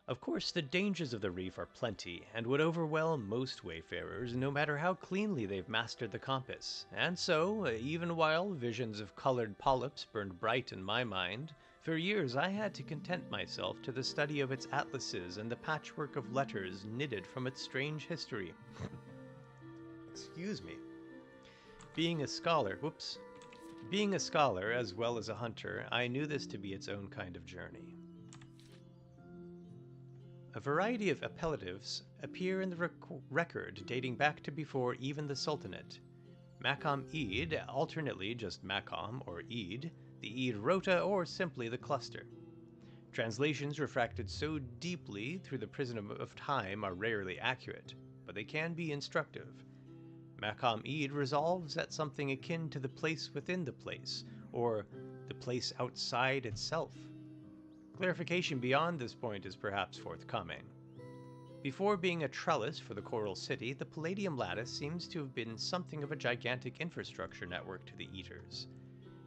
Of course, the dangers of the reef are plenty, and would overwhelm most wayfarers, no matter how cleanly they've mastered the compass. And so, even while visions of colored polyps burned bright in my mind, for years I had to content myself to the study of its atlases and the patchwork of letters knitted from its strange history. Excuse me. Being a scholar, as well as a hunter, I knew this to be its own kind of journey. A variety of appellatives appear in the record dating back to before even the Sultanate. Maqam Eid, alternately just Maqam or Eid, the Eid Rota, or simply the cluster. Translations refracted so deeply through the prism of time are rarely accurate, but they can be instructive. Maqam Eid resolves at something akin to the place within the place, or the place outside itself. Clarification beyond this point is perhaps forthcoming. Before being a trellis for the coral city, the Palladium lattice seems to have been something of a gigantic infrastructure network to the Eaters.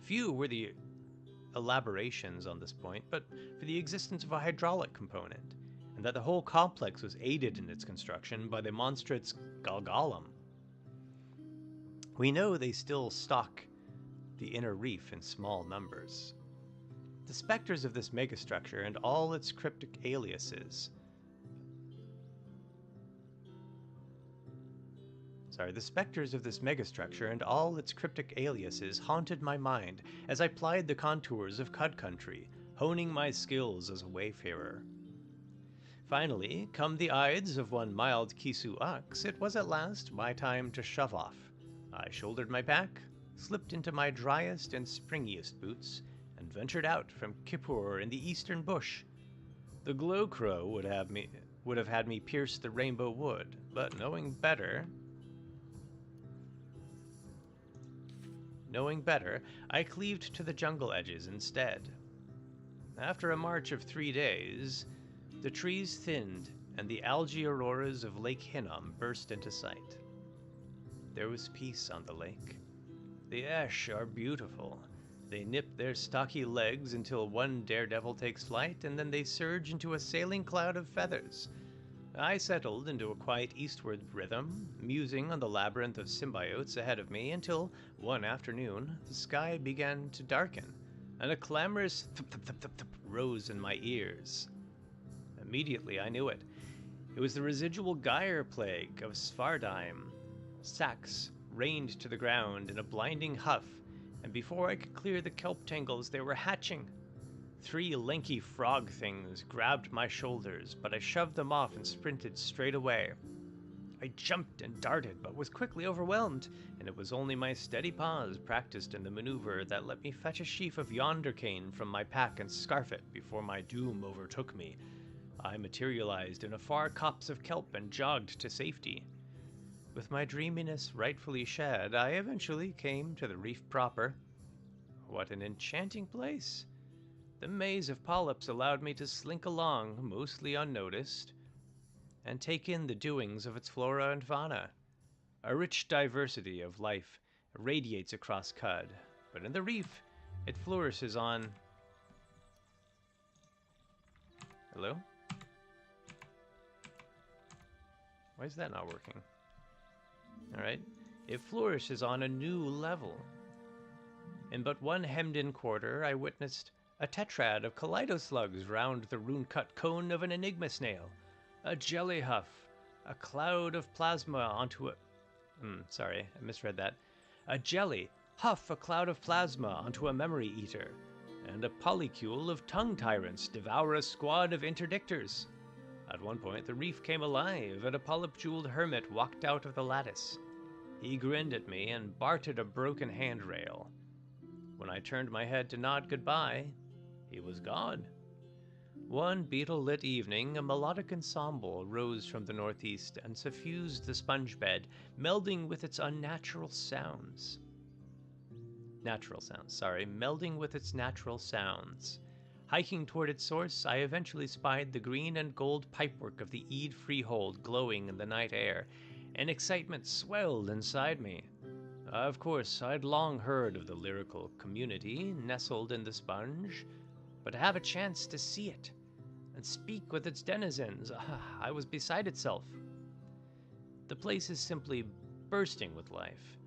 Few were the elaborations on this point, but for the existence of a hydraulic component, and that the whole complex was aided in its construction by the monstrous Galgalum. We know they still stock the inner reef in small numbers. The specters of this megastructure and all its cryptic aliases haunted my mind as I plied the contours of Cud Country, honing my skills as a wayfarer. Finally, come the ides of one mild Kisu Ux, it was at last my time to shove off. I shouldered my pack, slipped into my driest and springiest boots, and ventured out from Kippur in the eastern bush. The glow crow would have had me pierce the rainbow wood, but knowing better, I cleaved to the jungle edges instead. After a march of 3 days, the trees thinned and the algae auroras of Lake Hinnom burst into sight. There was peace on the lake. The Esh are beautiful. They nip their stocky legs until one daredevil takes flight, and then they surge into a sailing cloud of feathers. I settled into a quiet eastward rhythm, musing on the labyrinth of symbiotes ahead of me until, one afternoon, the sky began to darken, and a clamorous thup-thup-thup-thup rose in my ears. Immediately I knew it. It was the residual gyre plague of Svartheim. Sacks rained to the ground in a blinding huff, and before I could clear the kelp tangles, they were hatching. 3 lanky frog things grabbed my shoulders, but I shoved them off and sprinted straight away. I jumped and darted, but was quickly overwhelmed, and it was only my steady paws practiced in the maneuver that let me fetch a sheaf of yonder cane from my pack and scarf it before my doom overtook me. I materialized in a far copse of kelp and jogged to safety. With my dreaminess rightfully shed, I eventually came to the reef proper. What an enchanting place! The maze of polyps allowed me to slink along, mostly unnoticed, and take in the doings of its flora and fauna. A rich diversity of life radiates across Cud, but in the reef, it flourishes on... Hello? Why is that not working? Alright. It flourishes on a new level. In but one hemmed-in quarter, I witnessed a tetrad of kaleidoslugs round the rune-cut cone of an enigma snail, a jelly huff, a cloud of plasma onto a... sorry, I misread that. A jelly huff a cloud of plasma onto a memory eater, and a polycule of tongue tyrants devour a squad of interdictors. At one point, the reef came alive, and a polyp-jeweled hermit walked out of the lattice. He grinned at me and bartered a broken handrail. When I turned my head to nod goodbye, he was gone. One beetle-lit evening, a melodic ensemble rose from the northeast and suffused the sponge bed, melding with its unnatural sounds. Natural sounds, sorry, melding with its natural sounds. Hiking toward its source, I eventually spied the green and gold pipework of the Eid Freehold glowing in the night air, and excitement swelled inside me. Of course, I'd long heard of the lyrical community nestled in the sponge, but to have a chance to see it and speak with its denizens, I was beside itself. The place is simply bursting with life.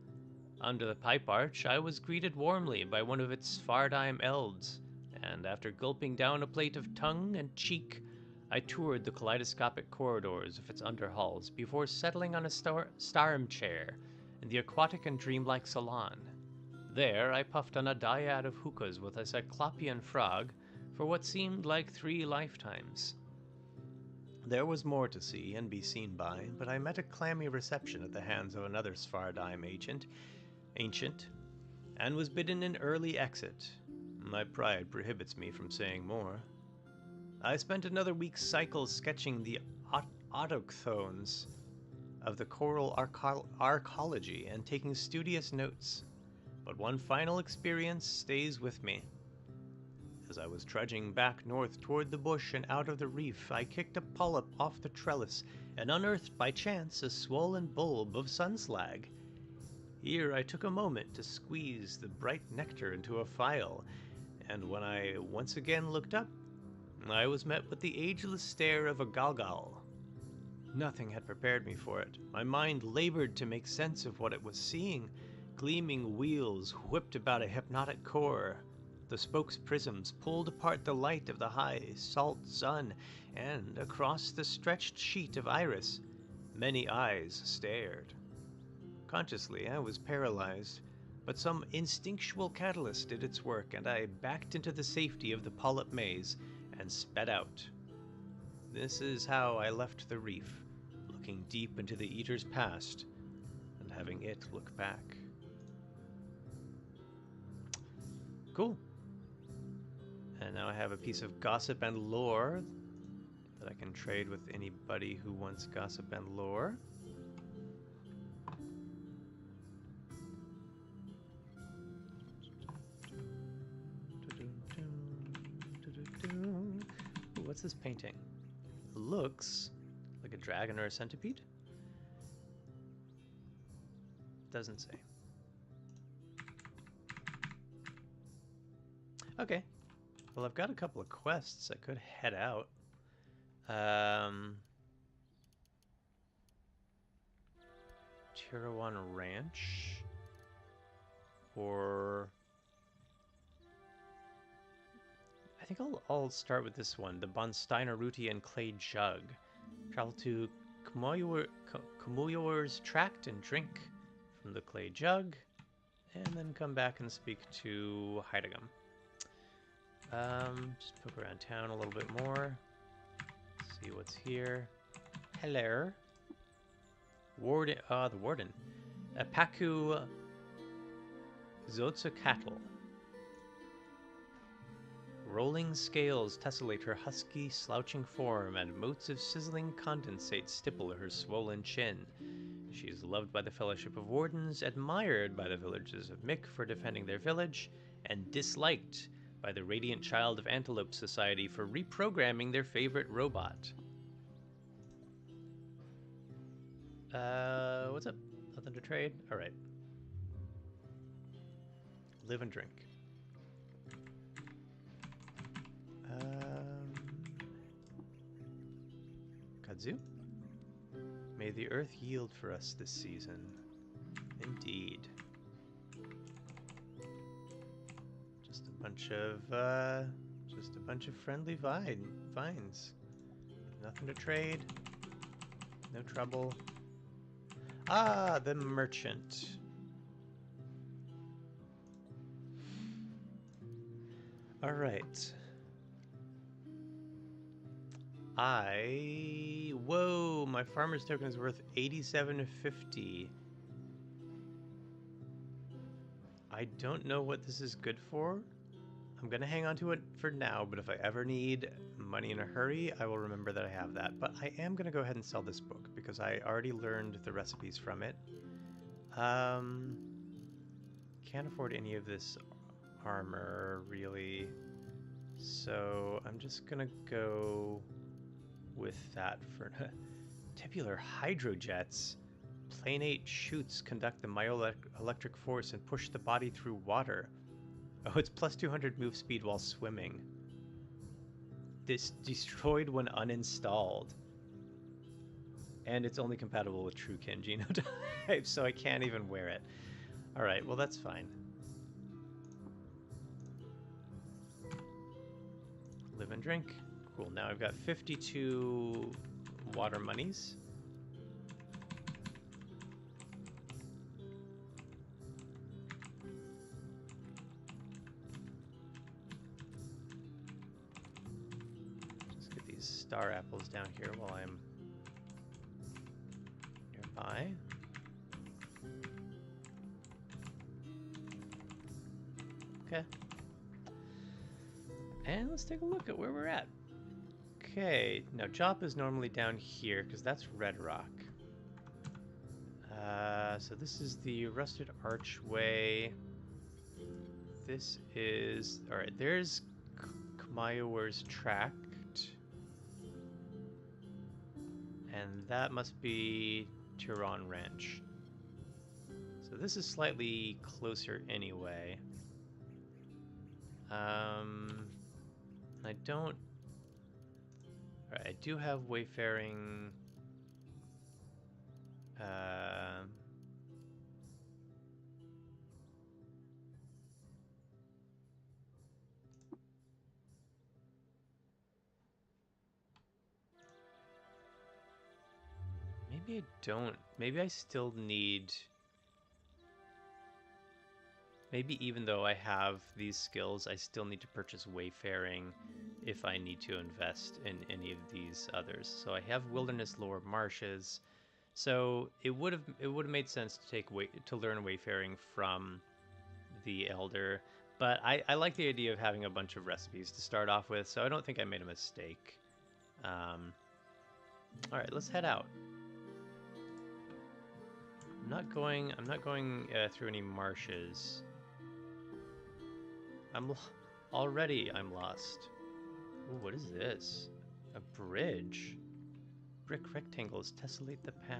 Under the pipe arch, I was greeted warmly by one of its Svardheim elds, and after gulping down a plate of tongue and cheek, I toured the kaleidoscopic corridors of its underhalls before settling on a starm chair in the aquatic and dreamlike salon. There, I puffed on a dyad of hookahs with a cyclopean frog for what seemed like 3 lifetimes. There was more to see and be seen by, but I met a clammy reception at the hands of another Svardheim ancient, and was bidden an early exit. My pride prohibits me from saying more. I spent another week's cycle sketching the autochthones of the choral arcology and taking studious notes, but one final experience stays with me. As I was trudging back north toward the bush and out of the reef, I kicked a polyp off the trellis and unearthed by chance a swollen bulb of sunslag. Here I took a moment to squeeze the bright nectar into a phial, and when I once again looked up, I was met with the ageless stare of a galgal. Nothing had prepared me for it. My mind labored to make sense of what it was seeing. Gleaming wheels whipped about a hypnotic core. The spokes' prisms pulled apart the light of the high, salt sun, and across the stretched sheet of iris, many eyes stared. Consciously, I was paralyzed, but some instinctual catalyst did its work, and I backed into the safety of the polyp maze and sped out. This is how I left the reef, looking deep into the eater's past and having it look back. Cool. And now I have a piece of gossip and lore that I can trade with anybody who wants gossip and lore. Ooh, what's this painting? It looks like a dragon or a centipede. Doesn't say. Okay. Well, I've got a couple of quests. I could head out. Tirawan Ranch. Or... I think I'll start with this one. The Bonsteiner Ruti and Clay Jug. Travel to Kumuyor's Tract and drink from the Clay Jug. And then come back and speak to Heidegum. Just poke around town a little bit more. See what's here. Hello. Warden, the warden. Apaku Zotsukatl. Rolling scales tessellate her husky, slouching form, and motes of sizzling condensate stipple her swollen chin. She is loved by the Fellowship of Wardens, admired by the villagers of Mick for defending their village, and disliked by the Radiant Child of Antelope Society for reprogramming their favorite robot. What's up? Nothing to trade? Alright. Live and drink. Kudzu? May the earth yield for us this season. Indeed. Just a bunch of friendly vines. Nothing to trade. No trouble. Ah, the merchant. All right. Whoa, my farmer's token is worth 87.50. I don't know what this is good for. I'm gonna hang on to it for now, but if I ever need money in a hurry, I will remember that I have that. But I am gonna go ahead and sell this book because I already learned the recipes from it. can't afford any of this armor, really. So I'm just gonna go with that for tubular hydrojets. Planate chutes conduct the myoelectric force and push the body through water. Oh, it's plus 200 move speed while swimming. This destroyed when uninstalled. And it's only compatible with Truekin genotype, so I can't even wear it. Alright, well that's fine. Live and drink. Cool, now I've got 52 water monies. Just get these star apples down here while I'm nearby. Okay. And let's take a look at where we're at. Okay, now Jop is normally down here because that's Red Rock. So this is the Rusted Archway. This is... Alright, there's Kamayower's Tract. And that must be Turon Ranch. So this is slightly closer anyway. I don't... Alright, I do have wayfaring... Maybe I don't. Maybe I still need... Maybe even though I have these skills, I still need to purchase wayfaring if I need to invest in any of these others. So I have Wilderness Lower Marshes. So it would have made sense to learn wayfaring from the Elder, but I like the idea of having a bunch of recipes to start off with, so I don't think I made a mistake. All right, let's head out. I'm not going through any marshes. Already I'm lost. Ooh, what is this? A bridge. Brick rectangles tessellate the path.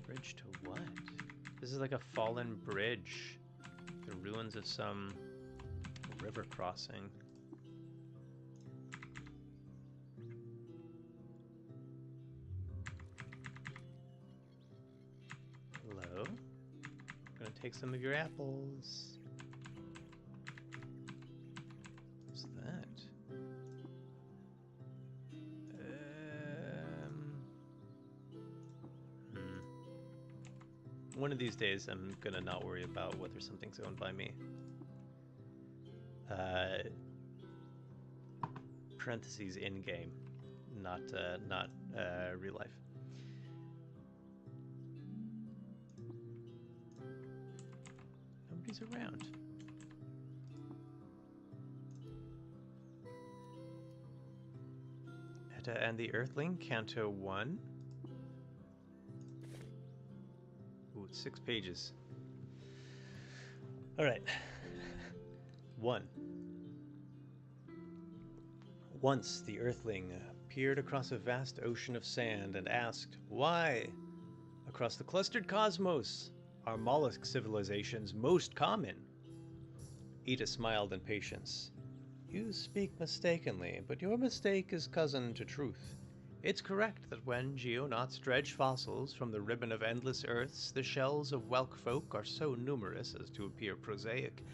Bridge to what? This is like a fallen bridge. The ruins of some river crossing. Hello? I'm gonna take some of your apples. What's that? One of these days, I'm gonna not worry about whether something's owned by me. Parentheses in game, not real life. Nobody's around. Etta and the Earthling, Canto 1. Ooh, 6 pages. All right. 1. Once the Earthling peered across a vast ocean of sand and asked, "Why, across the clustered cosmos, are mollusk civilizations most common?" Ida smiled in patience. "You speak mistakenly, but your mistake is cousin to truth. It's correct that when geonauts dredge fossils from the ribbon of endless Earths, the shells of whelk folk are so numerous as to appear prosaic,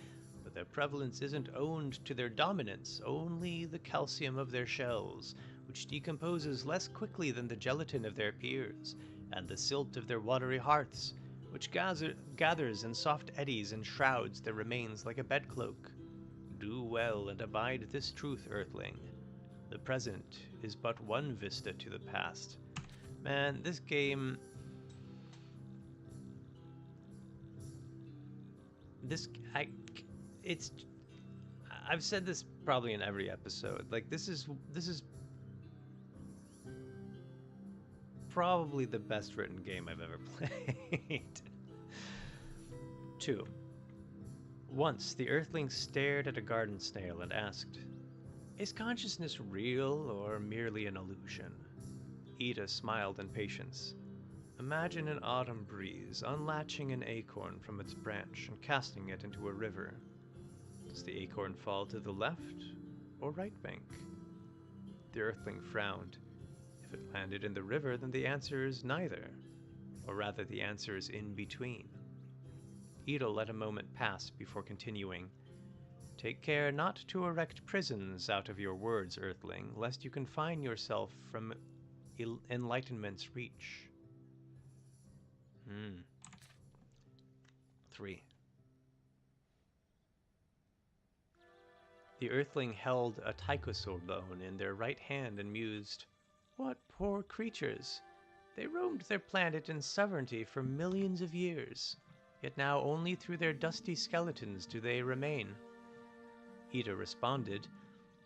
but their prevalence isn't owned to their dominance, only the calcium of their shells, which decomposes less quickly than the gelatin of their peers, and the silt of their watery hearths, which gathers in soft eddies and shrouds their remains like a bedcloak. Do well and abide this truth, Earthling. The present is but one vista to the past." Man, this game... I've said this probably in every episode. Like, this is probably the best written game I've ever played. 2. Once the Earthling stared at a garden snail and asked, "Is consciousness real or merely an illusion?" Ida smiled in patience. "Imagine an autumn breeze unlatching an acorn from its branch and casting it into a river. Does the acorn fall to the left or right bank?" The Earthling frowned. "If it landed in the river, then the answer is neither, or rather the answer is in between." Ida let a moment pass before continuing. "Take care not to erect prisons out of your words, Earthling, lest you confine yourself from enlightenment's reach." 3. The Earthling held a tychosaur bone in their right hand and mused, "What poor creatures! They roamed their planet in sovereignty for millions of years, yet now only through their dusty skeletons do they remain." Ida responded,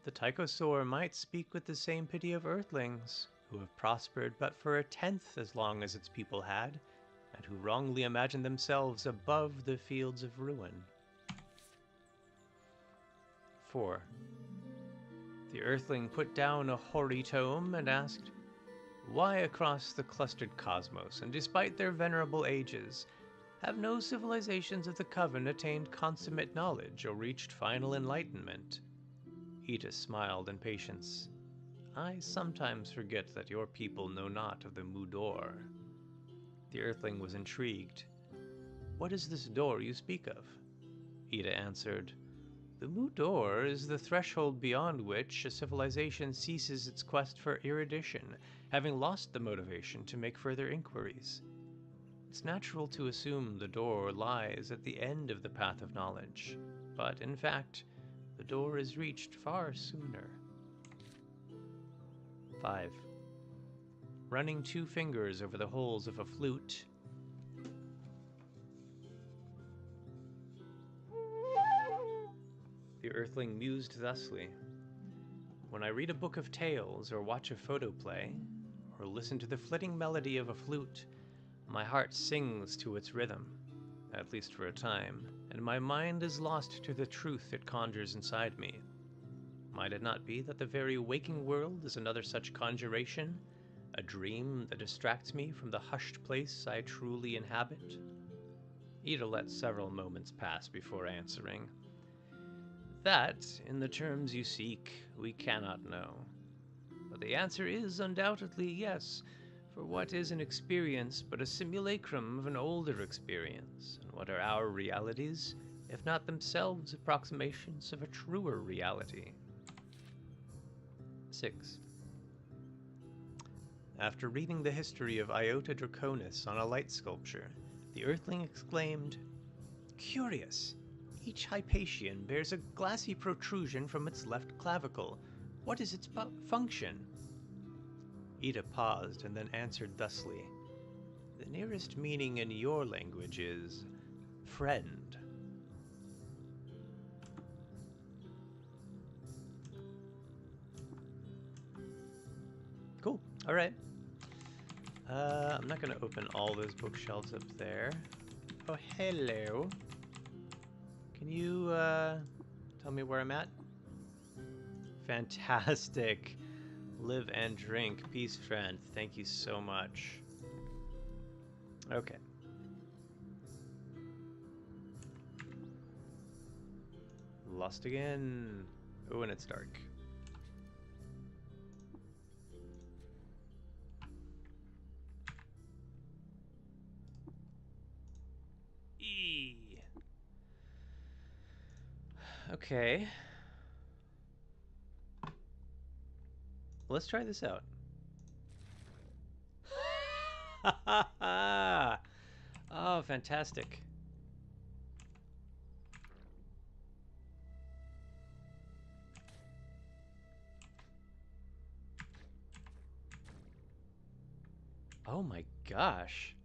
"The tychosaur might speak with the same pity of Earthlings, who have prospered but for a tenth as long as its people had, and who wrongly imagine themselves above the fields of ruin." 4. The Earthling put down a hoary tome and asked, "Why across the clustered cosmos, and despite their venerable ages, have no civilizations of the Coven attained consummate knowledge or reached final enlightenment?" Ida smiled in patience. "I sometimes forget that your people know not of the Mudor." The Earthling was intrigued. "What is this door you speak of?" Ida answered, "The Mudor is the threshold beyond which a civilization ceases its quest for erudition, having lost the motivation to make further inquiries. It's natural to assume the door lies at the end of the path of knowledge, but in fact, the door is reached far sooner." 5. Running 2 fingers over the holes of a flute, the Earthling mused thusly. "When I read a book of tales, or watch a photoplay, or listen to the flitting melody of a flute, my heart sings to its rhythm, at least for a time, and my mind is lost to the truth it conjures inside me. Might it not be that the very waking world is another such conjuration, a dream that distracts me from the hushed place I truly inhabit?" Ida let several moments pass before answering. "That, in the terms you seek, we cannot know. But the answer is undoubtedly yes, for what is an experience but a simulacrum of an older experience? And what are our realities, if not themselves approximations of a truer reality?" 6. After reading the history of Iota Draconis on a light sculpture, the Earthling exclaimed, "Curious! Each Hypatian bears a glassy protrusion from its left clavicle. What is its function?" Ida paused and then answered thusly, "The nearest meaning in your language is friend." Cool. All right. I'm not going to open all those bookshelves up there. Oh, hello. Can you tell me where I'm at? Fantastic. Live and drink. Peace, friend. Thank you so much. Okay. Lost again. Oh, and it's dark. Okay. Let's try this out. Oh, fantastic. Oh my gosh.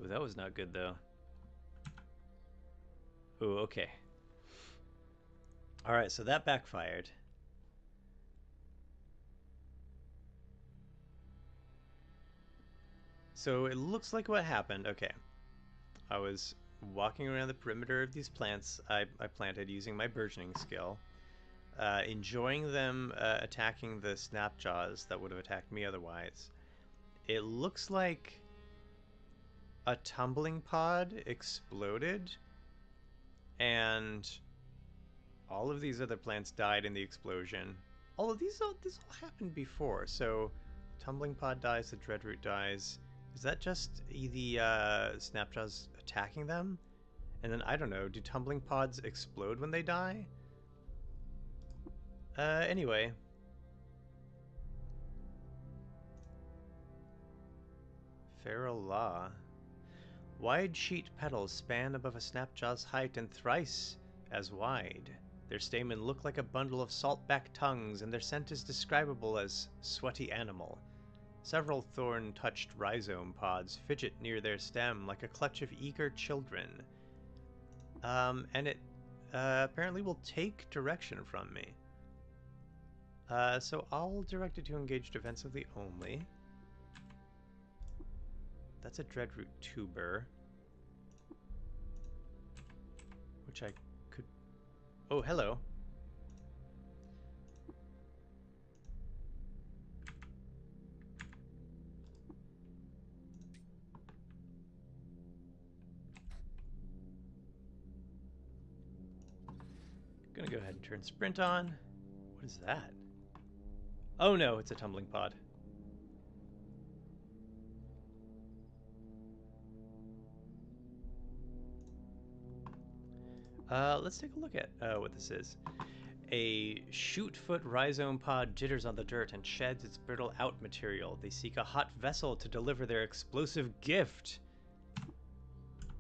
Ooh, that was not good though. Ooh, okay. All right, so that backfired. So it looks like what happened. Okay. I was walking around the perimeter of these plants I planted using my burgeoning skill, enjoying them attacking the snapjaws that would have attacked me otherwise. It looks like a tumbling pod exploded, and all of these other plants died in the explosion. All of this all happened before. So, tumbling pod dies, the dreadroot dies. Is that just the snapjaws attacking them? And then I don't know. Do tumbling pods explode when they die? Anyway. Feral Law. Wide sheet petals span above a snapjaw's height and thrice as wide. Their stamen look like a bundle of salt-back tongues, and their scent is describable as sweaty animal. Several thorn-touched rhizome pods fidget near their stem like a clutch of eager children. And it apparently will take direction from me. So I'll direct it to engage defensively only. That's a dreadroot tuber. Which I could... Oh, hello. Gonna go ahead and turn sprint on. What is that? Oh no, it's a tumbling pod. Let's take a look at what this is. A shoot-foot rhizome pod jitters on the dirt and sheds its brittle out material. They seek a hot vessel to deliver their explosive gift.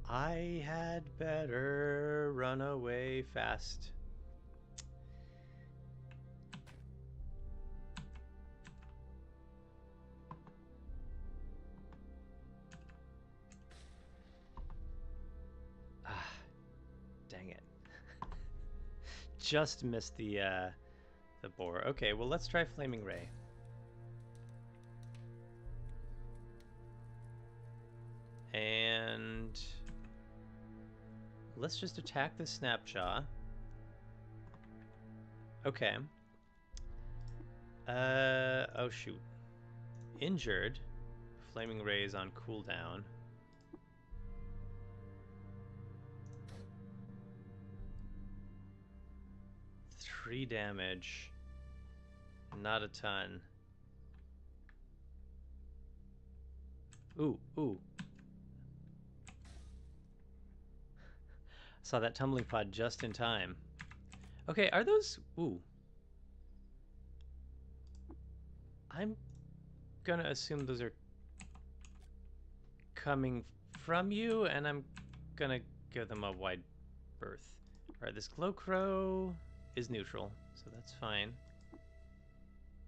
I had better run away fast. Ah, dang it. Just missed the boar. Okay, well let's try Flaming Ray. And let's just attack the Snapjaw. Okay. Oh shoot. Injured. Flaming Ray is on cooldown. Three damage. Not a ton. Ooh, ooh. Saw that tumbling pod just in time. Okay, are those... Ooh. I'm gonna assume those are coming from you, and I'm gonna give them a wide berth. Alright, this Glow Crow is neutral, so that's fine.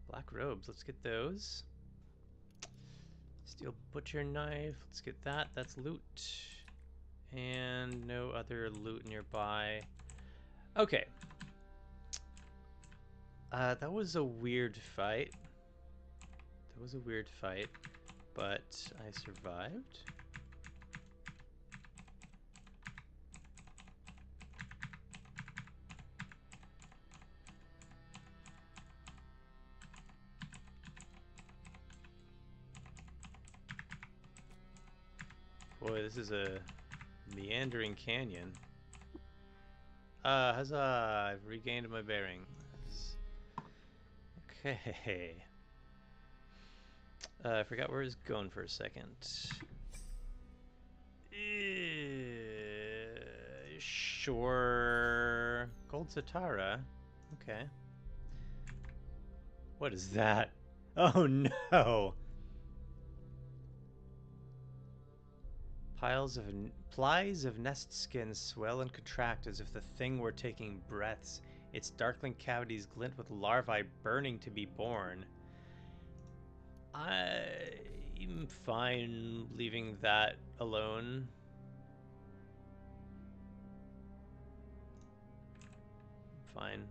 Black robes, let's get those. Steel butcher knife, let's get that. That's loot. And no other loot nearby. Okay. That was a weird fight. That was a weird fight, but I survived. Boy, this is a meandering canyon. Huzzah! I've regained my bearings. Okay. I forgot where I was going for a second. Sure. Gold Satara. Okay. What is that? Oh no! Plies of nest skins swell and contract as if the thing were taking breaths. Its darkling cavities glint with larvae burning to be born. I'm fine leaving that alone. Fine.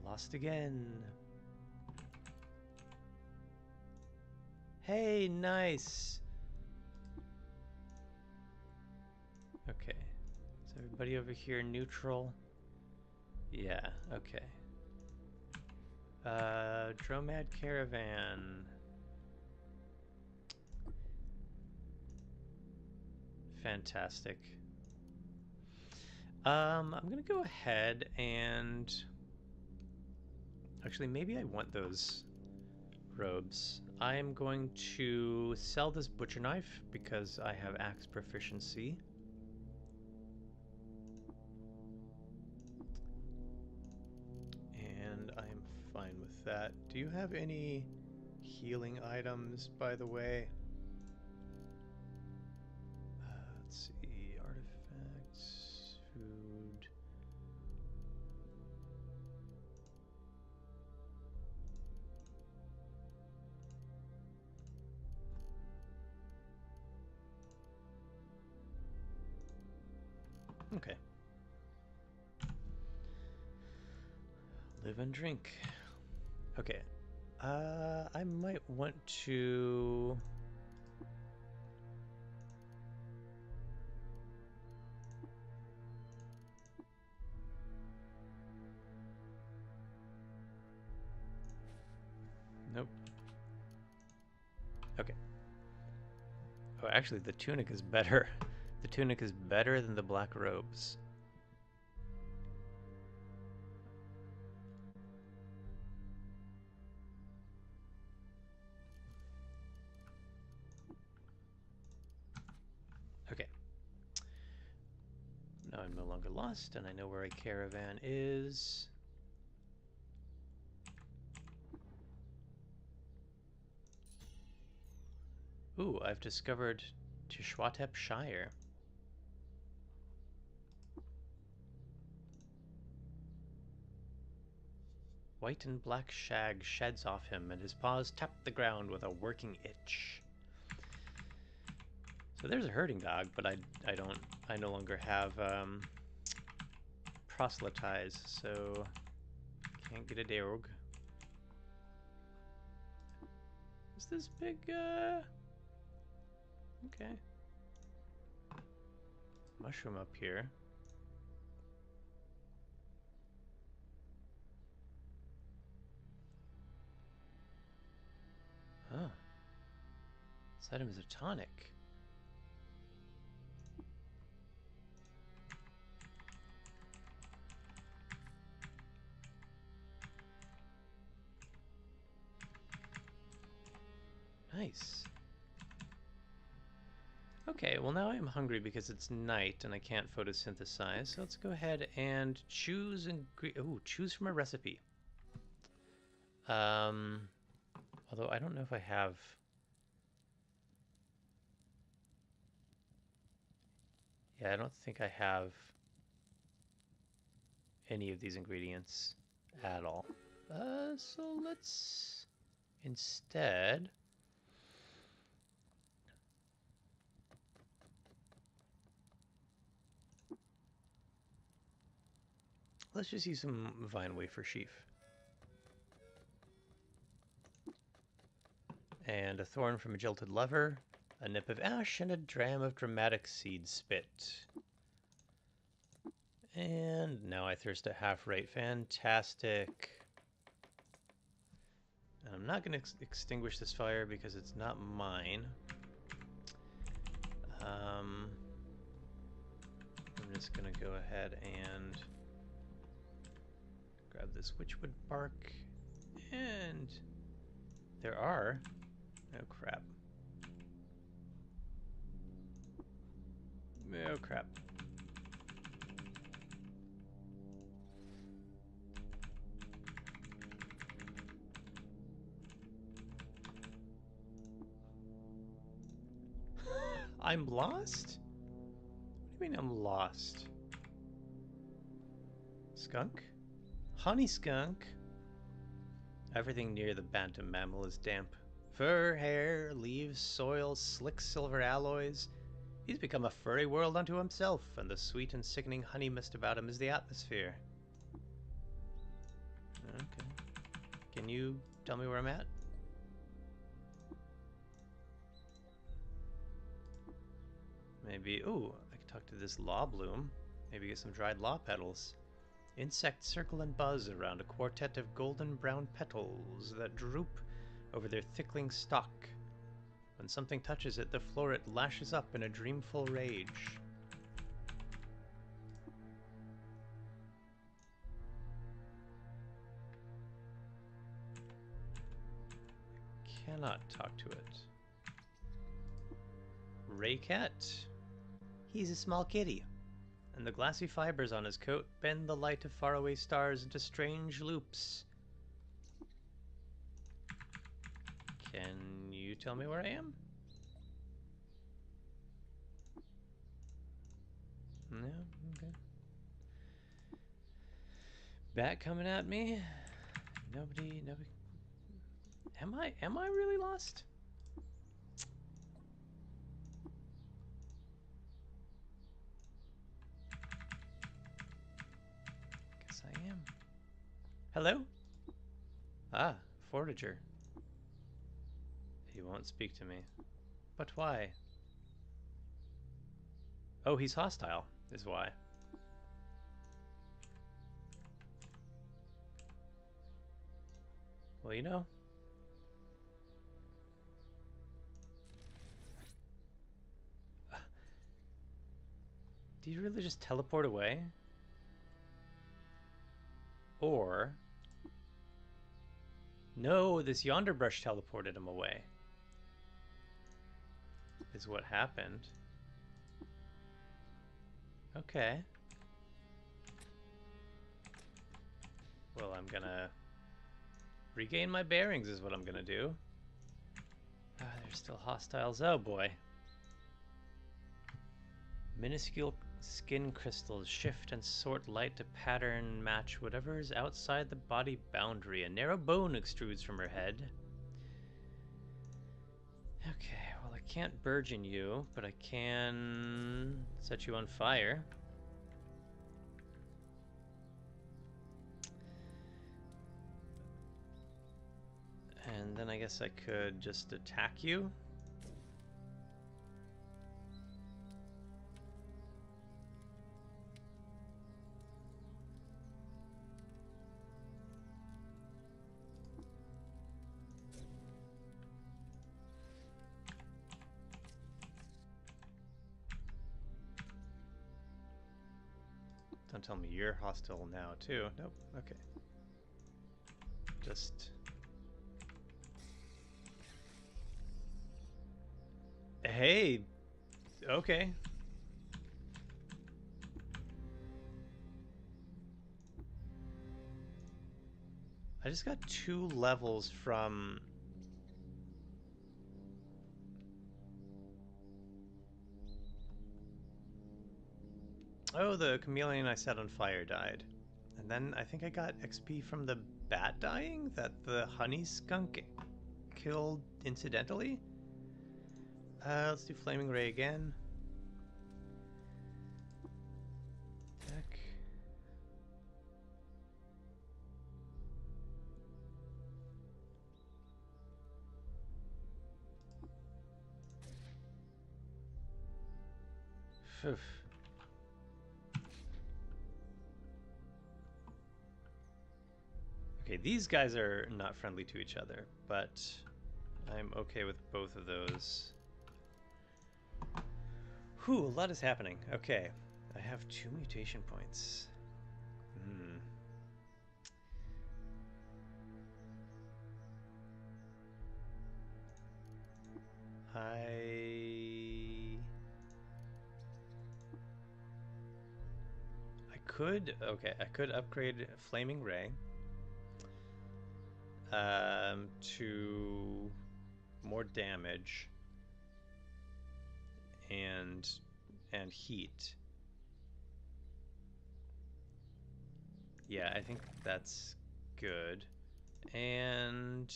Lost again. Hey, nice. Okay. Is everybody over here neutral? Yeah, okay. Dromad Caravan. Fantastic. I'm gonna go ahead and... Actually, maybe I want those robes. I'm going to sell this butcher knife because I have axe proficiency. And I'm fine with that. Do you have any healing items, by the way? Let's see, artifacts, food. Okay. Live and drink. Okay. I might want to... Nope. Okay. Oh, actually, the tunic is better. The tunic is better than the black robes. Okay. Now I'm no longer lost, and I know where a caravan is. Ooh, I've discovered Tishwatep Shire. White and black shag sheds off him, and his paws tap the ground with a working itch. So there's a herding dog, but I no longer have proselytize, so can't get a dog. Is this big, okay. Mushroom up here. Huh. This item is a tonic. Nice. Okay, well now I'm hungry because it's night and I can't photosynthesize, so let's go ahead and choose choose from a recipe. Although I don't know if I have... Yeah, I don't think I have any of these ingredients at all. So let's instead... Let's just use some vine wafer sheaf. And a thorn from a jilted lover, a nip of ash, and a dram of dramatic seed spit. And now I thirst at half rate. Fantastic. And I'm not going to extinguish this fire because it's not mine. I'm just going to go ahead and grab this witchwood bark. And there are... Oh, crap. Oh, crap. I'm lost? What do you mean I'm lost? Skunk? Honey skunk? Everything near the bantam mammal is damp. Fur, hair, leaves, soil, slick silver alloys. He's become a furry world unto himself, and the sweet and sickening honey mist about him is the atmosphere. Okay. Can you tell me where I'm at? Maybe, ooh, I could talk to this law bloom. Maybe get some dried law petals. Insects circle and buzz around a quartet of golden brown petals that droop over their thickling stalk. When something touches it, the floret lashes up in a dreamful rage. Cannot talk to it. Raycat. He's a small kitty, and the glassy fibers on his coat bend the light of faraway stars into strange loops. Can you tell me where I am? No? Okay. Bat coming at me? Nobody. Am I really lost? Guess I am. Hello? Ah, forager. He won't speak to me. But why? Oh, he's hostile, is why. Well, you know. Do you really just teleport away? Or... No, this yonder brush teleported him away. Is what happened. Okay. Well, I'm gonna regain my bearings is what I'm gonna do. Ah, there's still hostiles. Oh boy. Minuscule skin crystals shift and sort light to pattern match whatever is outside the body boundary. A narrow bone extrudes from her head. Okay, well I can't burgeon you, but I can set you on fire. And then I guess I could just attack you. Don't tell me you're hostile now, too. Nope. Okay. Just... Hey! Okay. I just got 2 levels from... Oh, the chameleon I set on fire died. And then I think I got XP from the bat dying that the honey skunk killed incidentally. Let's do Flaming Ray again. Attack. Phew. Okay, these guys are not friendly to each other, but I'm okay with both of those. Whew, a lot is happening. Okay, I have 2 mutation points. I could upgrade Flaming Ray to more damage and heat. Yeah, I think that's good. And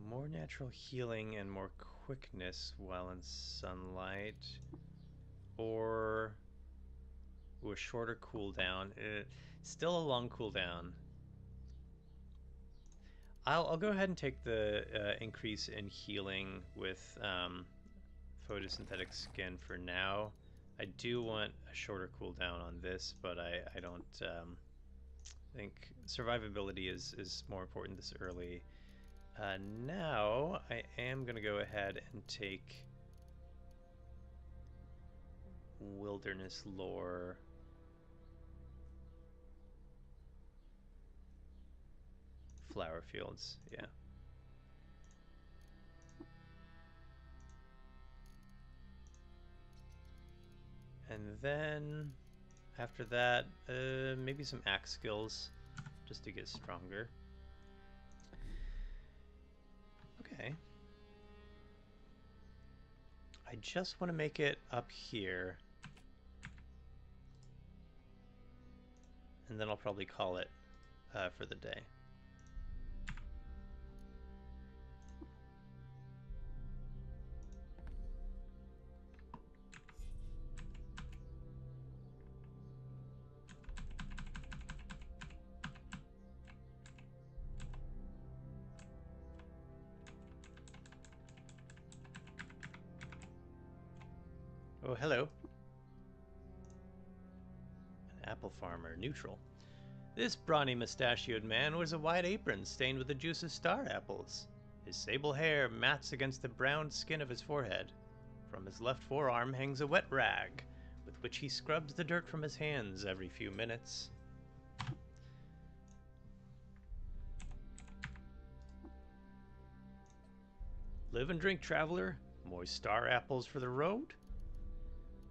more natural healing and more quickness while in sunlight. Or a shorter cooldown. Still a long cooldown. I'll go ahead and take the increase in healing with photosynthetic skin for now. I do want a shorter cooldown on this, but I don't think survivability is more important this early. Now I am going to go ahead and take wilderness lore. Flower fields, yeah. And then after that, maybe some axe skills just to get stronger. Okay. I just want to make it up here. And then I'll probably call it for the day. Oh, hello. An apple farmer, neutral. This brawny mustachioed man wears a white apron stained with the juice of star apples. His sable hair mats against the brown skin of his forehead. From his left forearm hangs a wet rag, with which he scrubs the dirt from his hands every few minutes. Live and drink, traveler. More star apples for the road?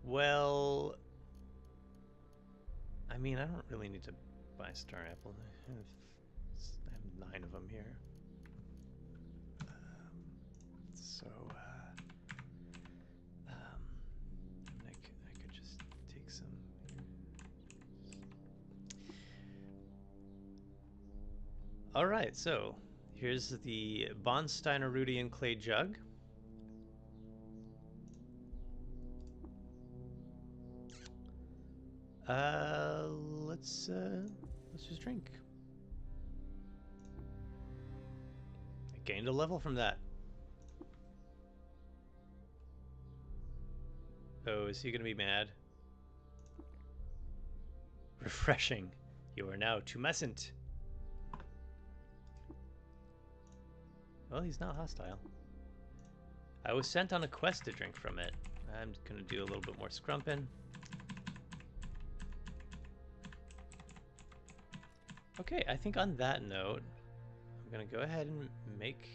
Well, I mean, I don't really need to buy star apple. I have 9 of them here. I could just take some. All right, so here's the Bonsteiner Rudian clay jug. Let's just drink. I gained a level from that. Oh, is he gonna be mad? Refreshing. You are now tumescent. Well, he's not hostile. I was sent on a quest to drink from it. I'm gonna do a little bit more scrumping. Okay, I think on that note, I'm gonna go ahead and make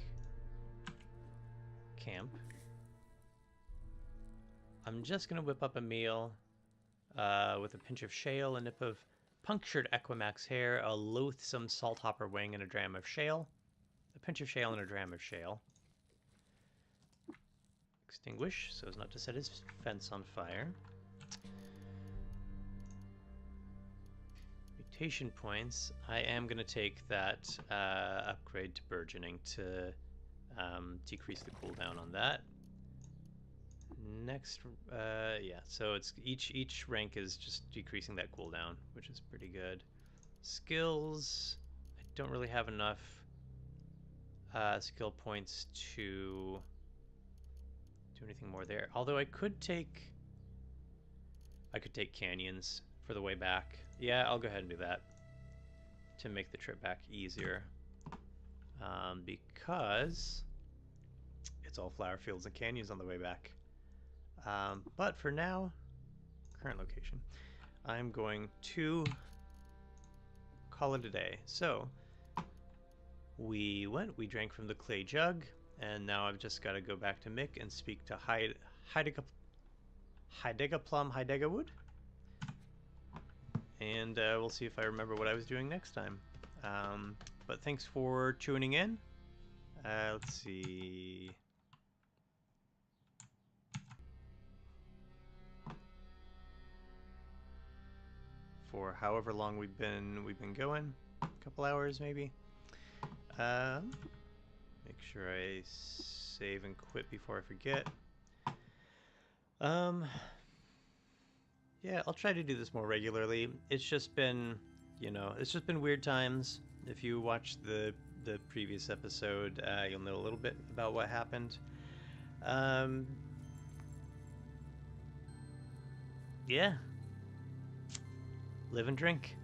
camp. I'm just gonna whip up a meal with a pinch of shale, a nip of punctured Equimax hair, a loathsome salt hopper wing, and a dram of shale. A pinch of shale and a dram of shale. Extinguish so as not to set his fence on fire. Mutation points. I am going to take that upgrade to burgeoning to decrease the cooldown on that. Next, yeah, so it's each rank is just decreasing that cooldown, which is pretty good. Skills, I don't really have enough skill points to do anything more there. Although I could take canyons for the way back. Yeah, I'll go ahead and do that to make the trip back easier. Because it's all flower fields and canyons on the way back. But for now, current location, I'm going to call it a day. So we drank from the clay jug, and now I've just got to go back to Mick and speak to Heidega Wood. And we'll see if I remember what I was doing next time. But thanks for tuning in. Let's see. For however long we've been going, a couple hours maybe. Make sure I save and quit before I forget. Yeah, I'll try to do this more regularly. It's just been, it's just been weird times. If you watched the previous episode, you'll know a little bit about what happened. Yeah. Live and drink.